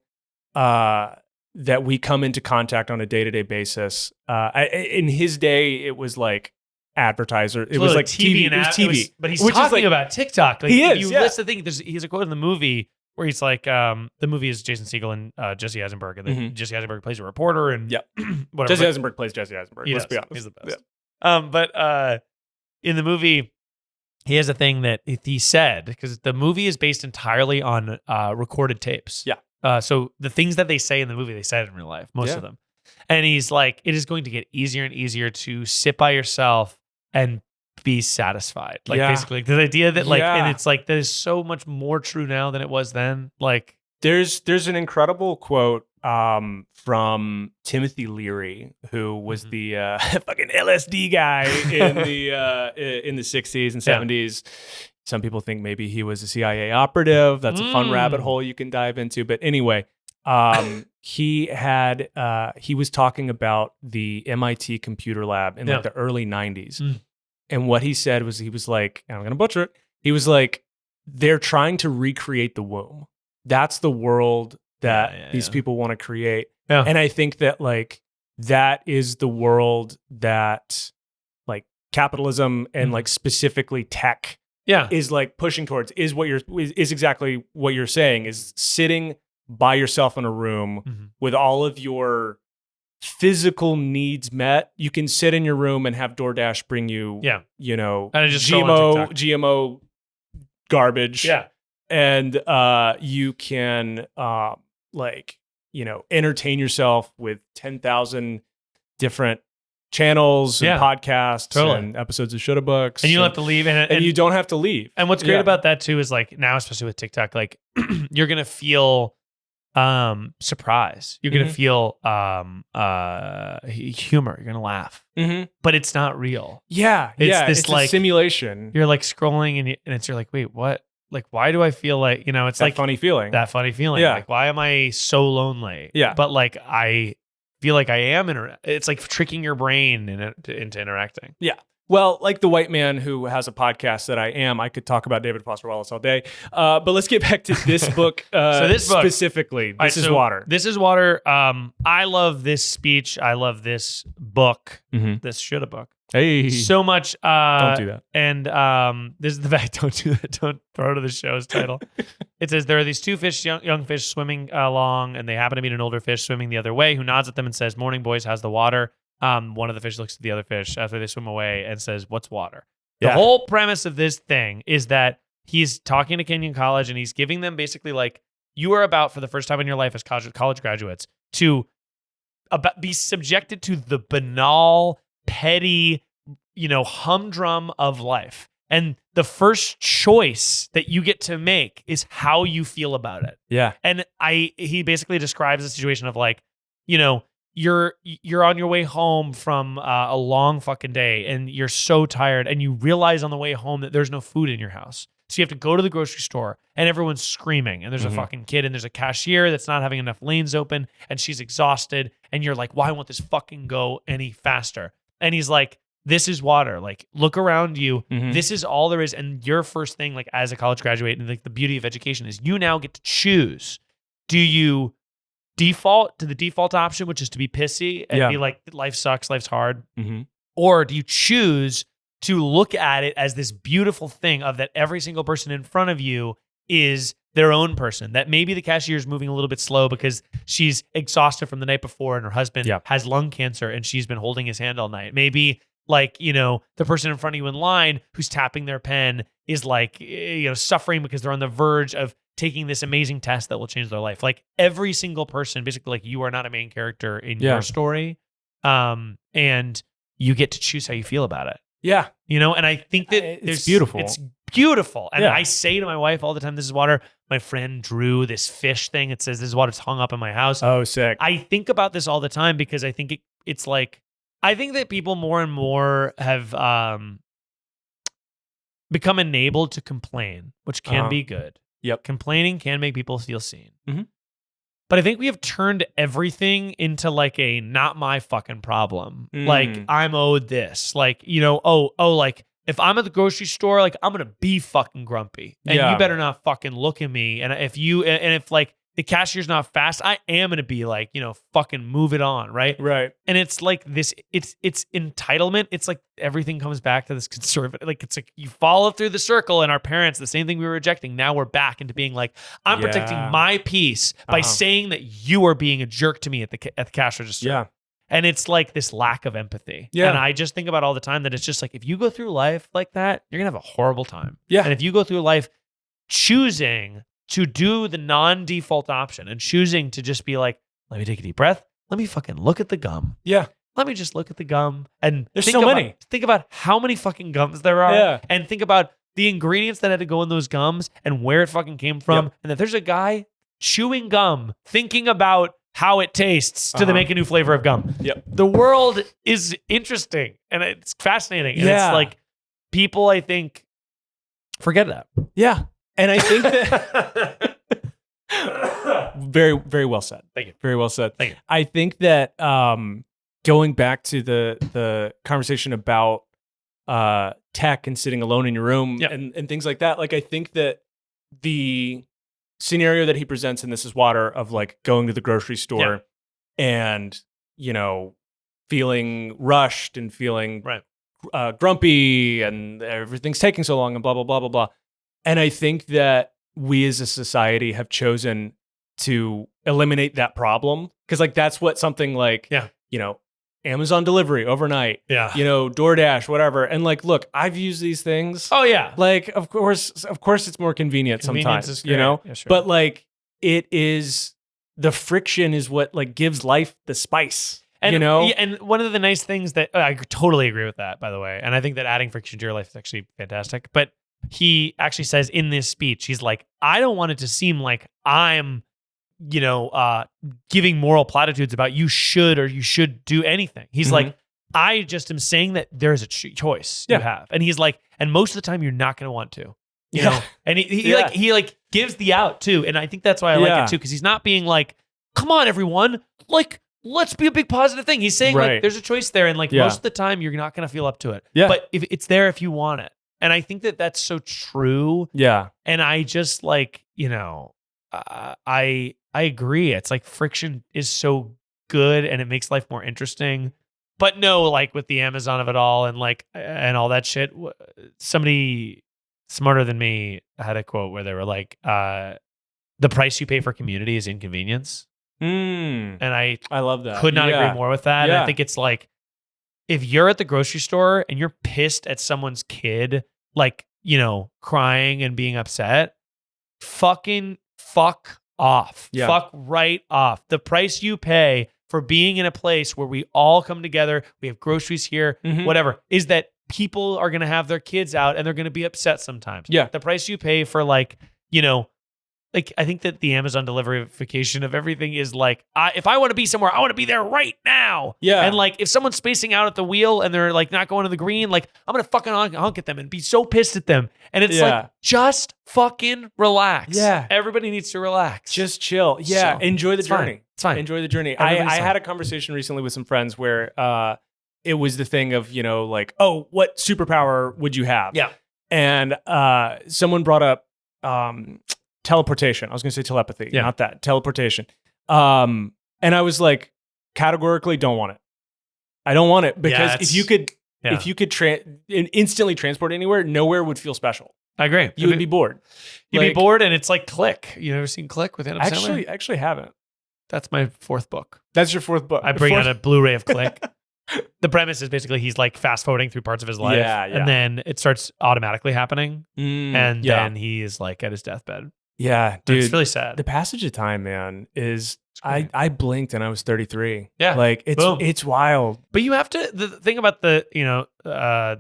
that we come into contact on a day-to-day basis. In his day, it was like advertiser. It was like TV. And it was TV. But he's talking about TikTok. Like, he is. You listen to the thing. He has a quote in the movie where he's like, the movie is Jason Segel and Jesse Eisenberg, and then Jesse Eisenberg plays a reporter, and whatever. Jesse Eisenberg plays Jesse Eisenberg. Let's be honest. He's the best. Yeah. But in the movie, he has a thing that he said, because the movie is based entirely on recorded tapes. Yeah. So the things that they say in the movie, they said in real life, most of them. And he's like, it is going to get easier and easier to sit by yourself and be satisfied. Like basically the idea that like, and it's like, that is so much more true now than it was then. Like there's an incredible quote from Timothy Leary, who was the fucking LSD guy in the 60s and 70s. Some people think maybe he was a CIA operative. That's a fun rabbit hole you can dive into. But anyway, he was talking about the MIT computer lab in like the early 90s. And what he said was, he was like, and I'm going to butcher it. He was like, they're trying to recreate the womb. That's the world that these people want to create. Yeah. And I think that like, that is the world that like capitalism and like specifically tech is like pushing towards, is exactly what you're saying, is sitting by yourself in a room with all of your physical needs met. You can sit in your room and have DoorDash bring you, you know, and just GMO garbage. Yeah. And you can like, you know, entertain yourself with 10,000 different channels and podcasts and episodes of Shoulda Books. And you don't have to leave. And you don't have to leave. And what's great about that too is like now, especially with TikTok, like you're going to feel surprise. You're going to feel humor. You're going to laugh. But it's not real. Yeah. It's like a simulation. You're like scrolling and you're like, wait, what? Like, why do I feel like, you know, it's that like funny feeling. That funny feeling. Yeah. Like, why am I so lonely? Yeah. But like, I feel like I am. It's like tricking your brain into interacting. Yeah. Well, like the white man who has a podcast that I could talk about David Foster Wallace all day. But let's get back to this book. So this book specifically, This is Water. This is Water. I love this speech. I love this book. This Shoulda book. Hey, so much. Don't do that. And this is the fact. Don't do that. Don't throw to the show's title. It says there are these two fish, young fish swimming along, and they happen to meet an older fish swimming the other way, who nods at them and says, "Morning, boys. How's the water?" One of the fish looks at the other fish after they swim away and says, "What's water?" The whole premise of this thing is that he's talking to Kenyon College, and he's giving them basically like, you are about, for the first time in your life as college graduates, to be subjected to the banal, petty, you know, humdrum of life. And the first choice that you get to make is how you feel about it. Yeah. And he basically describes the situation of like, you know, you're on your way home from a long fucking day and you're so tired, and you realize on the way home that there's no food in your house. So you have to go to the grocery store and everyone's screaming, and there's a fucking kid, and there's a cashier that's not having enough lanes open, and she's exhausted, and you're like, why won't this fucking go any faster? And he's like, this is water. Like, look around you. This is all there is. And your first thing, like as a college graduate, and like the beauty of education is you now get to choose. Do you default to the default option, which is to be pissy and be like, life sucks, life's hard? Or do you choose to look at it as this beautiful thing of that every single person in front of you is their own person, that maybe the cashier is moving a little bit slow because she's exhausted from the night before and her husband has lung cancer and she's been holding his hand all night. Maybe like, you know, the person in front of you in line who's tapping their pen is like, you know, suffering because they're on the verge of taking this amazing test that will change their life. Like every single person, basically, like you are not a main character in your story. And you get to choose how you feel about it. Yeah. And I think that it's beautiful. It's beautiful. And I say to my wife all the time, this is water. My friend drew this fish thing. It says, this is water's hung up in my house. Oh, sick. I think about this all the time because I think it's like, I think that people more and more have become enabled to complain, which can be good. Yep. Complaining can make people feel seen. Mm-hmm. But I think we have turned everything into like a not my fucking problem. Like I'm owed this. Like, like if I'm at the grocery store, like I'm going to be fucking grumpy and you better not fucking look at me. And if like the cashier's not fast, I am going to be like, fucking move it on. Right. Right. And it's like this, it's entitlement. It's like everything comes back to this conservative, like it's like you follow through the circle and our parents, the same thing we were rejecting. Now we're back into being like, I'm protecting my peace by saying that you are being a jerk to me at the cash register. Yeah. And it's like this lack of empathy. Yeah. And I just think about all the time that it's just like, if you go through life like that, you're going to have a horrible time. Yeah. And if you go through life choosing to do the non-default option and choosing to just be like, let me take a deep breath. Let me fucking look at the gum. Yeah. Let me just look at the gum and there's so many. Think about how many fucking gums there are. Yeah. And think about the ingredients that had to go in those gums and where it fucking came from. Yep. And that there's a guy chewing gum, thinking about how it tastes to make a new flavor of gum. Yep. The world is interesting and it's fascinating. And it's like people, I think, forget that. Yeah. And I think that very, very well said. Thank you. Very well said. Thank you. I think that going back to the conversation about tech and sitting alone in your room and things like that, like I think that the scenario that he presents in This Is Water of like going to the grocery store and, feeling rushed and feeling grumpy and everything's taking so long and blah, blah, blah, blah, blah. And I think that we as a society have chosen to eliminate that problem because like that's what something like, Amazon delivery overnight, DoorDash, whatever. And like, look, I've used these things. Oh yeah. Like, of course it's more convenient sometimes, is great. Yeah, sure. But like it is, the friction is what like gives life the spice, and one of the nice things that I totally agree with that, by the way. And I think that adding friction to your life is actually fantastic. But he actually says in this speech, he's like, I don't want it to seem like I'm, giving moral platitudes about you should or you should do anything. He's like, I just am saying that there's a choice you have. And he's like, and most of the time you're not going to want to, you know? And he gives the out too. And I think that's why I like it too. Cause he's not being like, come on, everyone, like, let's be a big positive thing. He's saying like, there's a choice there. And like most of the time you're not going to feel up to it. Yeah. But if it's there, if you want it. And I think that that's so true. Yeah. And I just like, I agree. It's like friction is so good and it makes life more interesting. But no, like with the Amazon of it all and like, and all that shit, somebody smarter than me had a quote where they were like, the price you pay for community is inconvenience. And I love that. Could not agree more with that. And I think it's like, if you're at the grocery store and you're pissed at someone's kid, like, crying and being upset, fucking fuck off. Yeah. Fuck right off. The price you pay for being in a place where we all come together, we have groceries here, whatever, is that people are going to have their kids out and they're going to be upset sometimes. Yeah. The price you pay for like, like, I think that the Amazon deliverification of everything is like, if I want to be somewhere, I want to be there right now. Yeah. And like, if someone's spacing out at the wheel and they're like not going to the green, like I'm going to fucking honk at them and be so pissed at them. And it's like, just fucking relax. Yeah. Everybody needs to relax. Just chill. Yeah. So, enjoy the journey. Fine. It's fine. Enjoy the journey. I had a conversation recently with some friends where it was the thing of, like, oh, what superpower would you have? Yeah. And someone brought up, teleportation. I was going to say telepathy, not that. Teleportation. And I was like, categorically, don't want it. I don't want it because if you could instantly transport anywhere, nowhere would feel special. I agree. You would be bored. You'd be bored, and it's like Click. You ever seen Click with Adam Sandler? Actually haven't. That's my fourth book. That's your fourth book. I bring out a Blu-ray of Click. The premise is basically he's like fast forwarding through parts of his life, and then it starts automatically happening, and then he is like at his deathbed. Yeah, dude. It's really sad. The passage of time, man, is I blinked and I was 33. Yeah. Like it's wild. But you have to, the thing about the,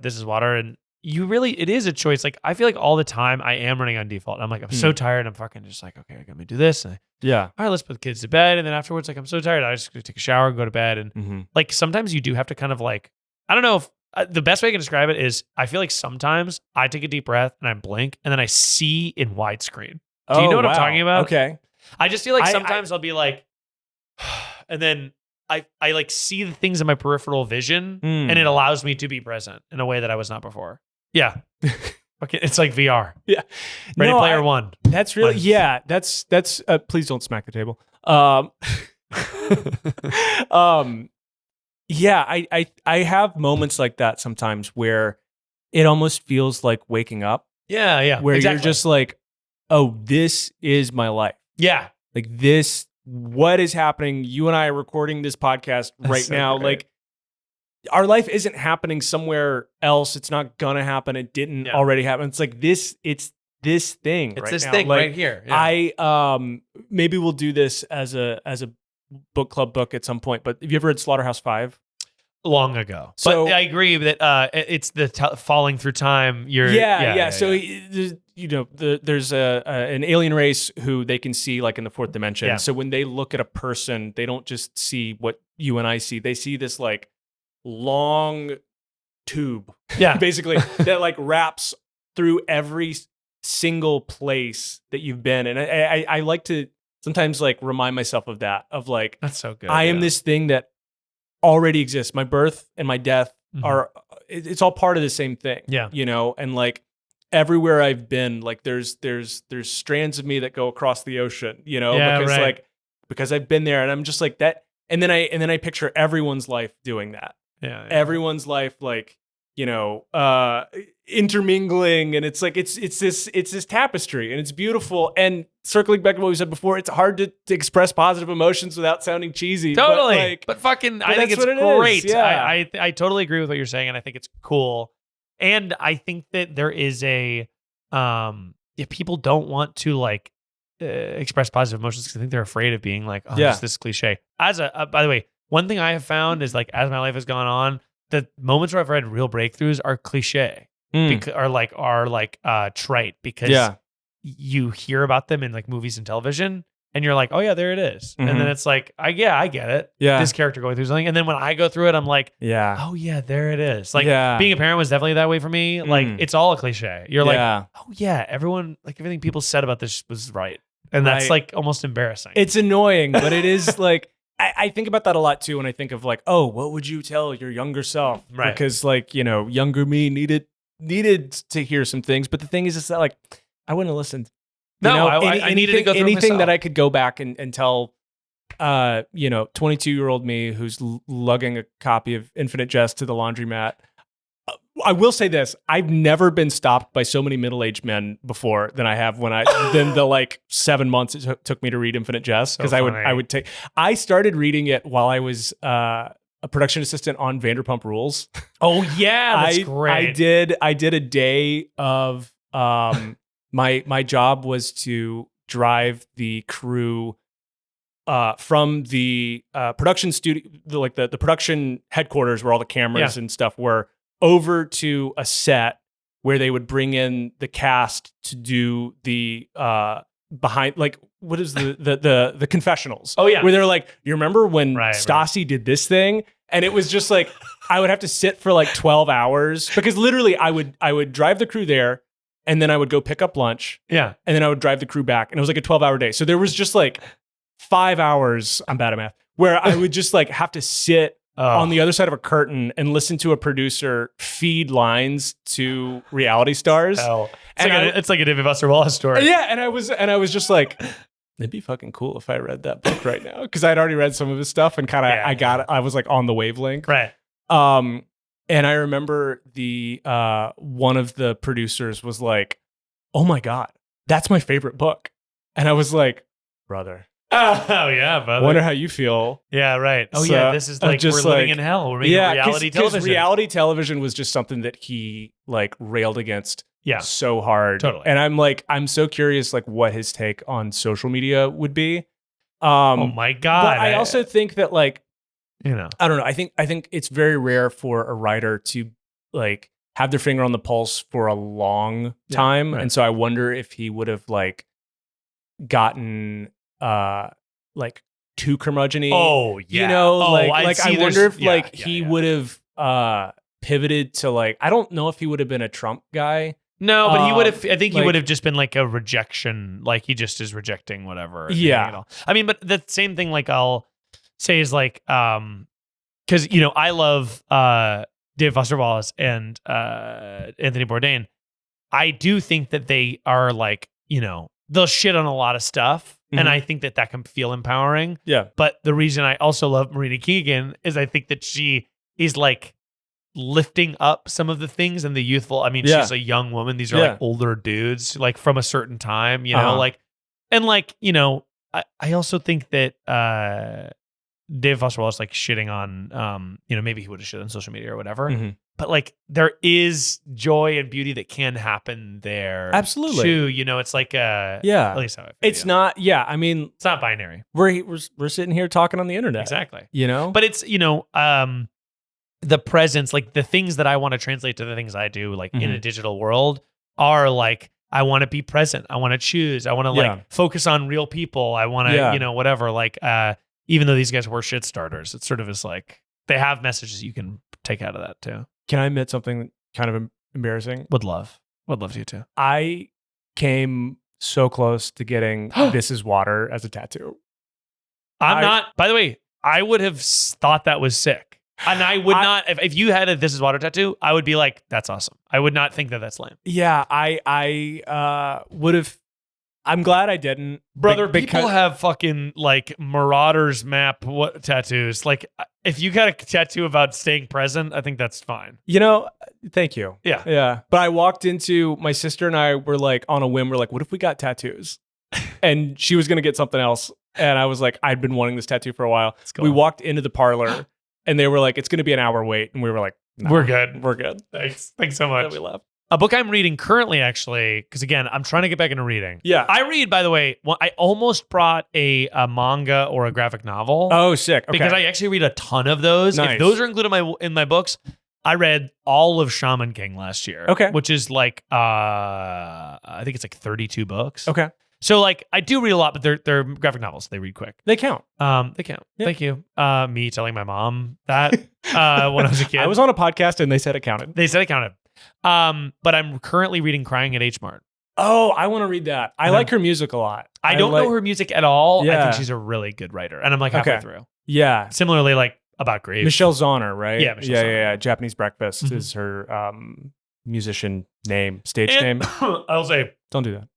this is water, and it is a choice. Like, I feel like all the time I am running on default. I'm like, I'm so tired. I'm fucking just like, okay, I'm going to do this. And all right, let's put the kids to bed. And then afterwards, like, I'm so tired. I just go take a shower and go to bed. And like, sometimes you do have to kind of like, I don't know if the best way I can describe it is I feel like sometimes I take a deep breath and I blink and then I see in widescreen. Do you know what I'm talking about? Okay. I just feel like sometimes I'll be like, and then I like see the things in my peripheral vision and it allows me to be present in a way that I was not before. Yeah. Okay. It's like VR. Yeah. Ready Player One. That's really, that's please don't smack the table. Yeah, I have moments like that sometimes where it almost feels like waking up. Yeah. Where you're just like, oh, this is my life. Yeah. Like this, what is happening? You and I are recording this podcast right now. Great. Like our life isn't happening somewhere else. It's not gonna happen. It didn't already happen. It's like this, it's this thing. It's right this now. thing like, right here. Yeah. Maybe we'll do this as a book club book at some point, but have you ever read Slaughterhouse-Five? Long ago. So but I agree that it's the falling through time. So there's an alien race who they can see like in the fourth dimension. Yeah. So when they look at a person, they don't just see what you and I see. They see this like long tube, basically that like wraps through every single place that you've been. And I like to sometimes like remind myself of that, of like, that's so good. I am this thing that already exists. My birth and my death it's all part of the same thing. Yeah. And like everywhere I've been, like there's strands of me that go across the ocean, because I've been there and I'm just like that. And then I picture everyone's life doing that. Yeah. Everyone's life, like, intermingling, and it's like it's this tapestry, and it's beautiful. And circling back to what we said before, it's hard to express positive emotions without sounding cheesy. Totally, but I think it's great. Yeah. I totally agree with what you're saying, and I think it's cool. And I think that there is a if people don't want to like express positive emotions because I think they're afraid of being like, it's this cliche. As by the way, one thing I have found is like as my life has gone on, the moments where I've read real breakthroughs are cliche, are like trite, because you hear about them in like movies and television, and you're like, oh yeah, there it is. And then it's like, I get it. Yeah, this character going through something, and then when I go through it, I'm like, oh yeah, there it is. Like being a parent was definitely that way for me. Like it's all a cliche. You're like, oh yeah, everyone, like everything people said about this was right, and that's like almost embarrassing. It's annoying, but it is like. I think about that a lot too when I think of like, oh, what would you tell your younger self? Right. Because like, younger me needed to hear some things. But the thing is that like, I wouldn't have listened. I needed to go through anything myself. that I could go back and tell, 22-year-old me who's lugging a copy of Infinite Jest to the laundromat. I will say this: I've never been stopped by so many middle-aged men before than I have than the like 7 months it took me to read Infinite Jest, because I started reading it while I was a production assistant on Vanderpump Rules. Oh yeah, that's great. I did a day of my job was to drive the crew from the production studio, the production headquarters where all the cameras and stuff were, over to a set where they would bring in the cast to do the behind, like, what is the confessionals? Oh yeah, where they're like, you remember when Stassi did this thing? And it was just like I would have to sit for like 12 hours because literally I would drive the crew there, and then I would go pick up lunch. Yeah, and then I would drive the crew back, and it was like a 12-hour day. So there was just like 5 hours. I'm bad at math. Where I would just like have to sit on the other side of a curtain and listen to a producer feed lines to reality stars. It's like a David Buster Wallace story. Yeah, and I was just like, it'd be fucking cool if I read that book right now, because I'd already read some of his stuff and kind of I was like on the wavelength. Right. And I remember the one of the producers was like, "Oh my God, that's my favorite book," and I was like, "Brother." Oh yeah, I brother. wonder how you feel. Yeah, right. Oh So, yeah, this is like just we're living like- in hell. We're making reality television. reality television was just something that he like railed against Yeah, so hard. totally. And I'm so curious like what his take on social media would be. Oh my God. But I also think that like, you know, I don't know. I think it's very rare for a writer to like have their finger on the pulse for a long time. right. And so I wonder if he would have like gotten like too curmudgeon-y. Oh yeah. You know, I I wonder if he would have pivoted to like, I don't know if he would have been a Trump guy. No, but he would have. I think he like- would have just been like a rejection. Like he just is rejecting whatever. Yeah. You know? I mean, but the same thing. Like I'll say is like, because I love David Foster Wallace and Anthony Bourdain. I do think that they are like, they'll shit on a lot of stuff, and I think that can feel empowering. Yeah. But the reason I also love Marina Keegan is I think that she is like lifting up some of the things and the youthful. I mean, she's a young woman. These are like older dudes, like from a certain time, I also think that David Foster Wallace like shitting on, maybe he would have shit on social media or whatever. But like there is joy and beauty that can happen there. Absolutely. Too. It's like at least how I feel. It's not. Yeah. I mean, it's not binary. We're sitting here talking on the internet. Exactly. But it's the presence, like the things that I want to translate to the things I do, like in a digital world, are like I want to be present. I want to choose. I want to like focus on real people. I want to, whatever. Like, even though these guys were shit starters, it sort of is like they have messages you can take out of that too. Can I admit something kind of embarrassing? Would love to too. I came so close to getting "This Is Water" as a tattoo. By the way, I would have thought that was sick. And I would not, if you had a "This Is Water" tattoo, I would be like, that's awesome. I would not think that that's lame. Yeah, I would have. I'm glad I didn't. Brother, people have fucking like Marauders map tattoos. Like, if you got a tattoo about staying present, I think that's fine. Thank you. Yeah. Yeah. But I walked into, my sister and I were like on a whim, we're like, what if we got tattoos? And she was going to get something else. And I was like, I'd been wanting this tattoo for a while. We walked into the parlor and they were like, it's going to be an hour wait. And we were like, nah, we're good. We're good. Thanks so much. And we left. A book I'm reading currently, actually, because again, I'm trying to get back into reading. Yeah. I read, by the way, I almost brought a manga or a graphic novel. Oh, sick. Okay. Because I actually read a ton of those. Nice. If those are included in my books, I read all of Shaman King last year. Okay. Which is like, I think it's like 32 books. Okay. So like, I do read a lot, but they're graphic novels. They read quick. They count. They count. Yeah. Thank you. Me telling my mom that when I was a kid. I was on a podcast and they said it counted. They said it counted. But I'm currently reading Crying at H Mart. Oh, I want to read that. I like her music a lot. I don't know her music at all. Yeah. I think she's a really good writer. And I'm like halfway through. Yeah. Similarly, like About Graves. Michelle Zauner, right? Yeah, Michelle Zauner. Yeah. Japanese Breakfast is her musician name, stage name. I'll say, don't do that.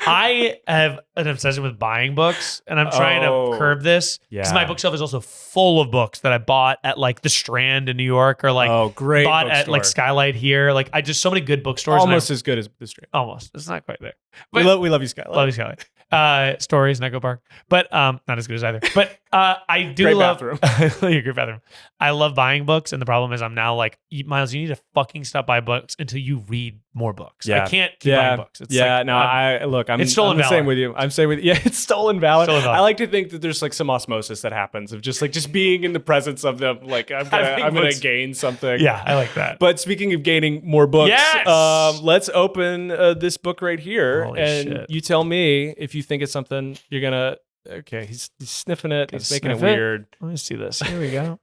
I have an obsession with buying books, and I'm trying to curb this because my bookshelf is also full of books that I bought at like the Strand in New York, or like great bought bookstore. at like Skylight here. Like I just so many good bookstores. Almost as good as the Strand. Almost. It's not quite there. But we love you, Skylight. Love you, Skylight. Stories in Echo Park, but not as good as either. But I do love bathroom. Your great bathroom. I love buying books, and the problem is I'm now like, Miles, you need to fucking stop buying books until you read more books. Yeah. I can't keep buying books. It's I'm stolen the valor. same with you. I'm saying with you. Yeah, it's stolen valor. Stolen valor. I like to think that there's like some osmosis that happens of just being in the presence of them. Like I'm gonna gain something. Yeah, I like that. But speaking of gaining more books, yes! Let's open this book right here, Holy and shit. you tell me if you think it's something you're gonna. Okay, he's sniffing it. He's making it Sniff it? weird. Let me see this. Here we go.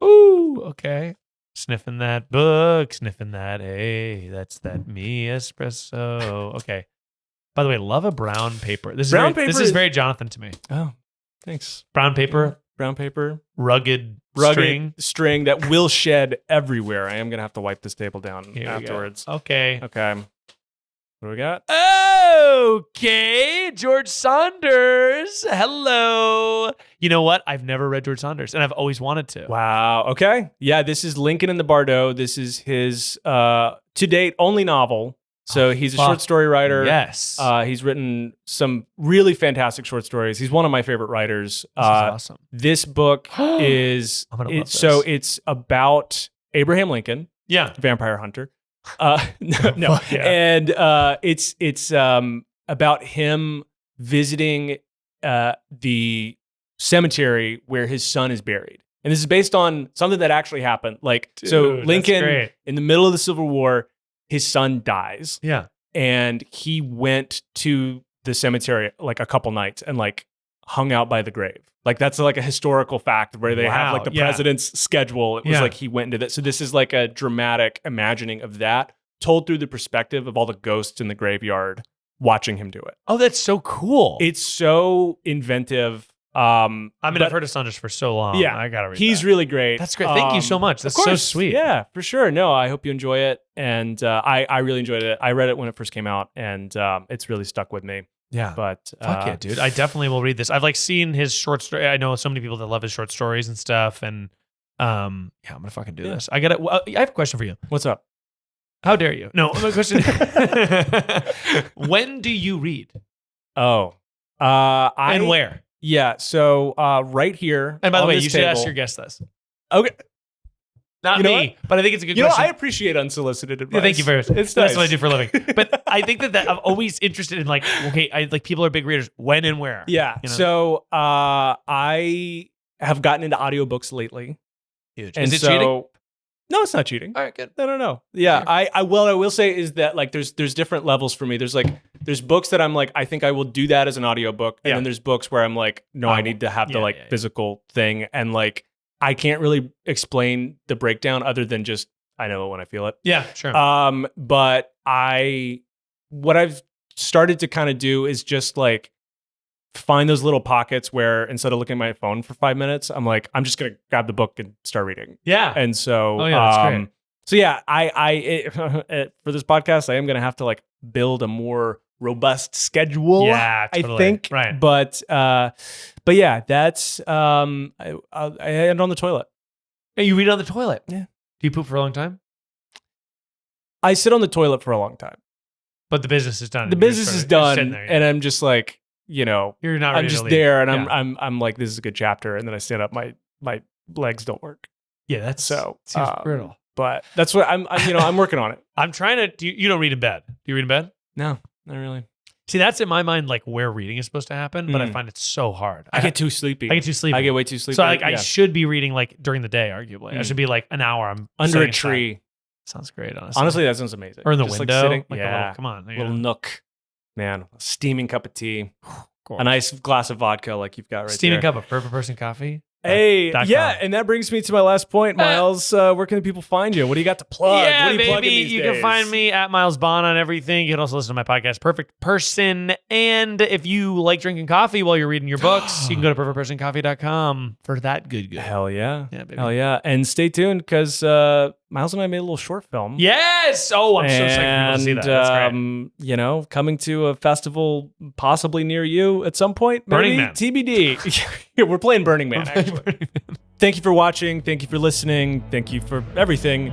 Ooh, okay. Sniffing that book, sniffing that. Hey, that's that me espresso. Okay. By the way, love a brown paper. This is very Jonathan to me. Oh, thanks. Brown paper, rugged string that will shed everywhere. I am gonna have to wipe this table down afterwards. Okay. What do we got? Okay, George Saunders. Hello. You know what? I've never read George Saunders, and I've always wanted to. Wow. Okay. Yeah, this is Lincoln in the Bardo. This is his to date only novel. So he's a short story writer. Yes. He's written some really fantastic short stories. He's one of my favorite writers. This is awesome. This book is I'm gonna love this. so it's about Abraham Lincoln, Yeah. vampire hunter. No. Fuck yeah. And it's about him visiting the cemetery where his son is buried. And this is based on something that actually happened. So Dude, Lincoln, that's great. in the middle of the Civil War, his son dies. Yeah. And he went to the cemetery like a couple nights and like hung out by the grave. Like that's like a historical fact where they have like the president's schedule. It was like he went into that. So this is like a dramatic imagining of that told through the perspective of all the ghosts in the graveyard watching him do it. Oh, that's so cool. It's so inventive. I've heard of Saunders for so long. Yeah, I gotta read he's that. really great. That's great. Thank you so much. That's so sweet. Yeah, for sure. No, I hope you enjoy it. And I really enjoyed it. I read it when it first came out, and it's really stuck with me. Yeah. But fuck yeah, dude. I definitely will read this. I've like seen his short story. I know so many people that love his short stories and stuff. And I'm gonna fucking do this. I have a question for you. What's up? How dare you? No, my question. When do you read? Oh, And where? Yeah. So right here. And by the on way, this you should table, ask your guest this. Okay. Not You know me, but I think it's a good You know, question. I appreciate unsolicited advice. Yeah, thank you very much. It's That's nice. what I do for a living. But I think that I'm always interested in like, okay, like people are big readers. When and where? Yeah. You know? So I have gotten into audiobooks lately. Huge. And Is it so, cheating? No, it's not cheating. All right, good. No. Yeah, I will say is that like there's different levels for me. There's books that I'm like I think I will do that as an audiobook, and then there's books where I'm like no, I need to have the physical thing, and like I can't really explain the breakdown other than just I know it when I feel it. Yeah, sure. But what I've started to kind of do is just like find those little pockets where instead of looking at my phone for 5 minutes, I'm like, I'm just going to grab the book and start reading. Yeah. And so, that's great. So yeah, for this podcast, I am going to have to like build a more robust schedule. Yeah, totally. I think. Right. But yeah, that's, I end on the toilet. Hey, you read on the toilet? Yeah. Do you poop for a long time? I sit on the toilet for a long time. But the business is done. The business is done. There, and I'm just like, you know, you're not ready I'm just to leave. there and I'm like, this is a good chapter. And then I stand up, my legs don't work. Yeah, that's so seems brutal. But that's what I'm working on it. I'm trying to you don't read in bed. Do you read in bed? No, not really. See, that's in my mind like where reading is supposed to happen, but I find it so hard. I get too sleepy. I get too sleepy. I get way too sleepy. So like I should be reading like during the day, arguably. I should be like an hour. I'm under sitting a tree. Inside. Sounds great, honestly. Honestly, that sounds amazing. Or in the just window. Like sitting, like yeah. a little, come on. A little nook. Man, a steaming cup of tea. Cool. A nice glass of vodka like you've got right steaming there. cup of perfect person coffee. Hey, yeah, and that brings me to my last point, Miles. Where can the people find you? What do you got to plug? Yeah, what are you baby, plugging these you days? can find me at Miles Bond on everything. You can also listen to my podcast, Perfect Person. And if you like drinking coffee while you're reading your books, you can go to perfectpersoncoffee.com for that good. Hell yeah. Yeah, baby. Hell yeah. And stay tuned because Miles and I made a little short film. Yes. Oh, I'm so excited for people to see that. That's great. You know, coming to a festival possibly near you at some point. Maybe? Burning Man. TBD. We're playing Burning Man, actually. Thank you for watching. Thank you for listening. Thank you for everything.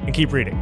And keep reading.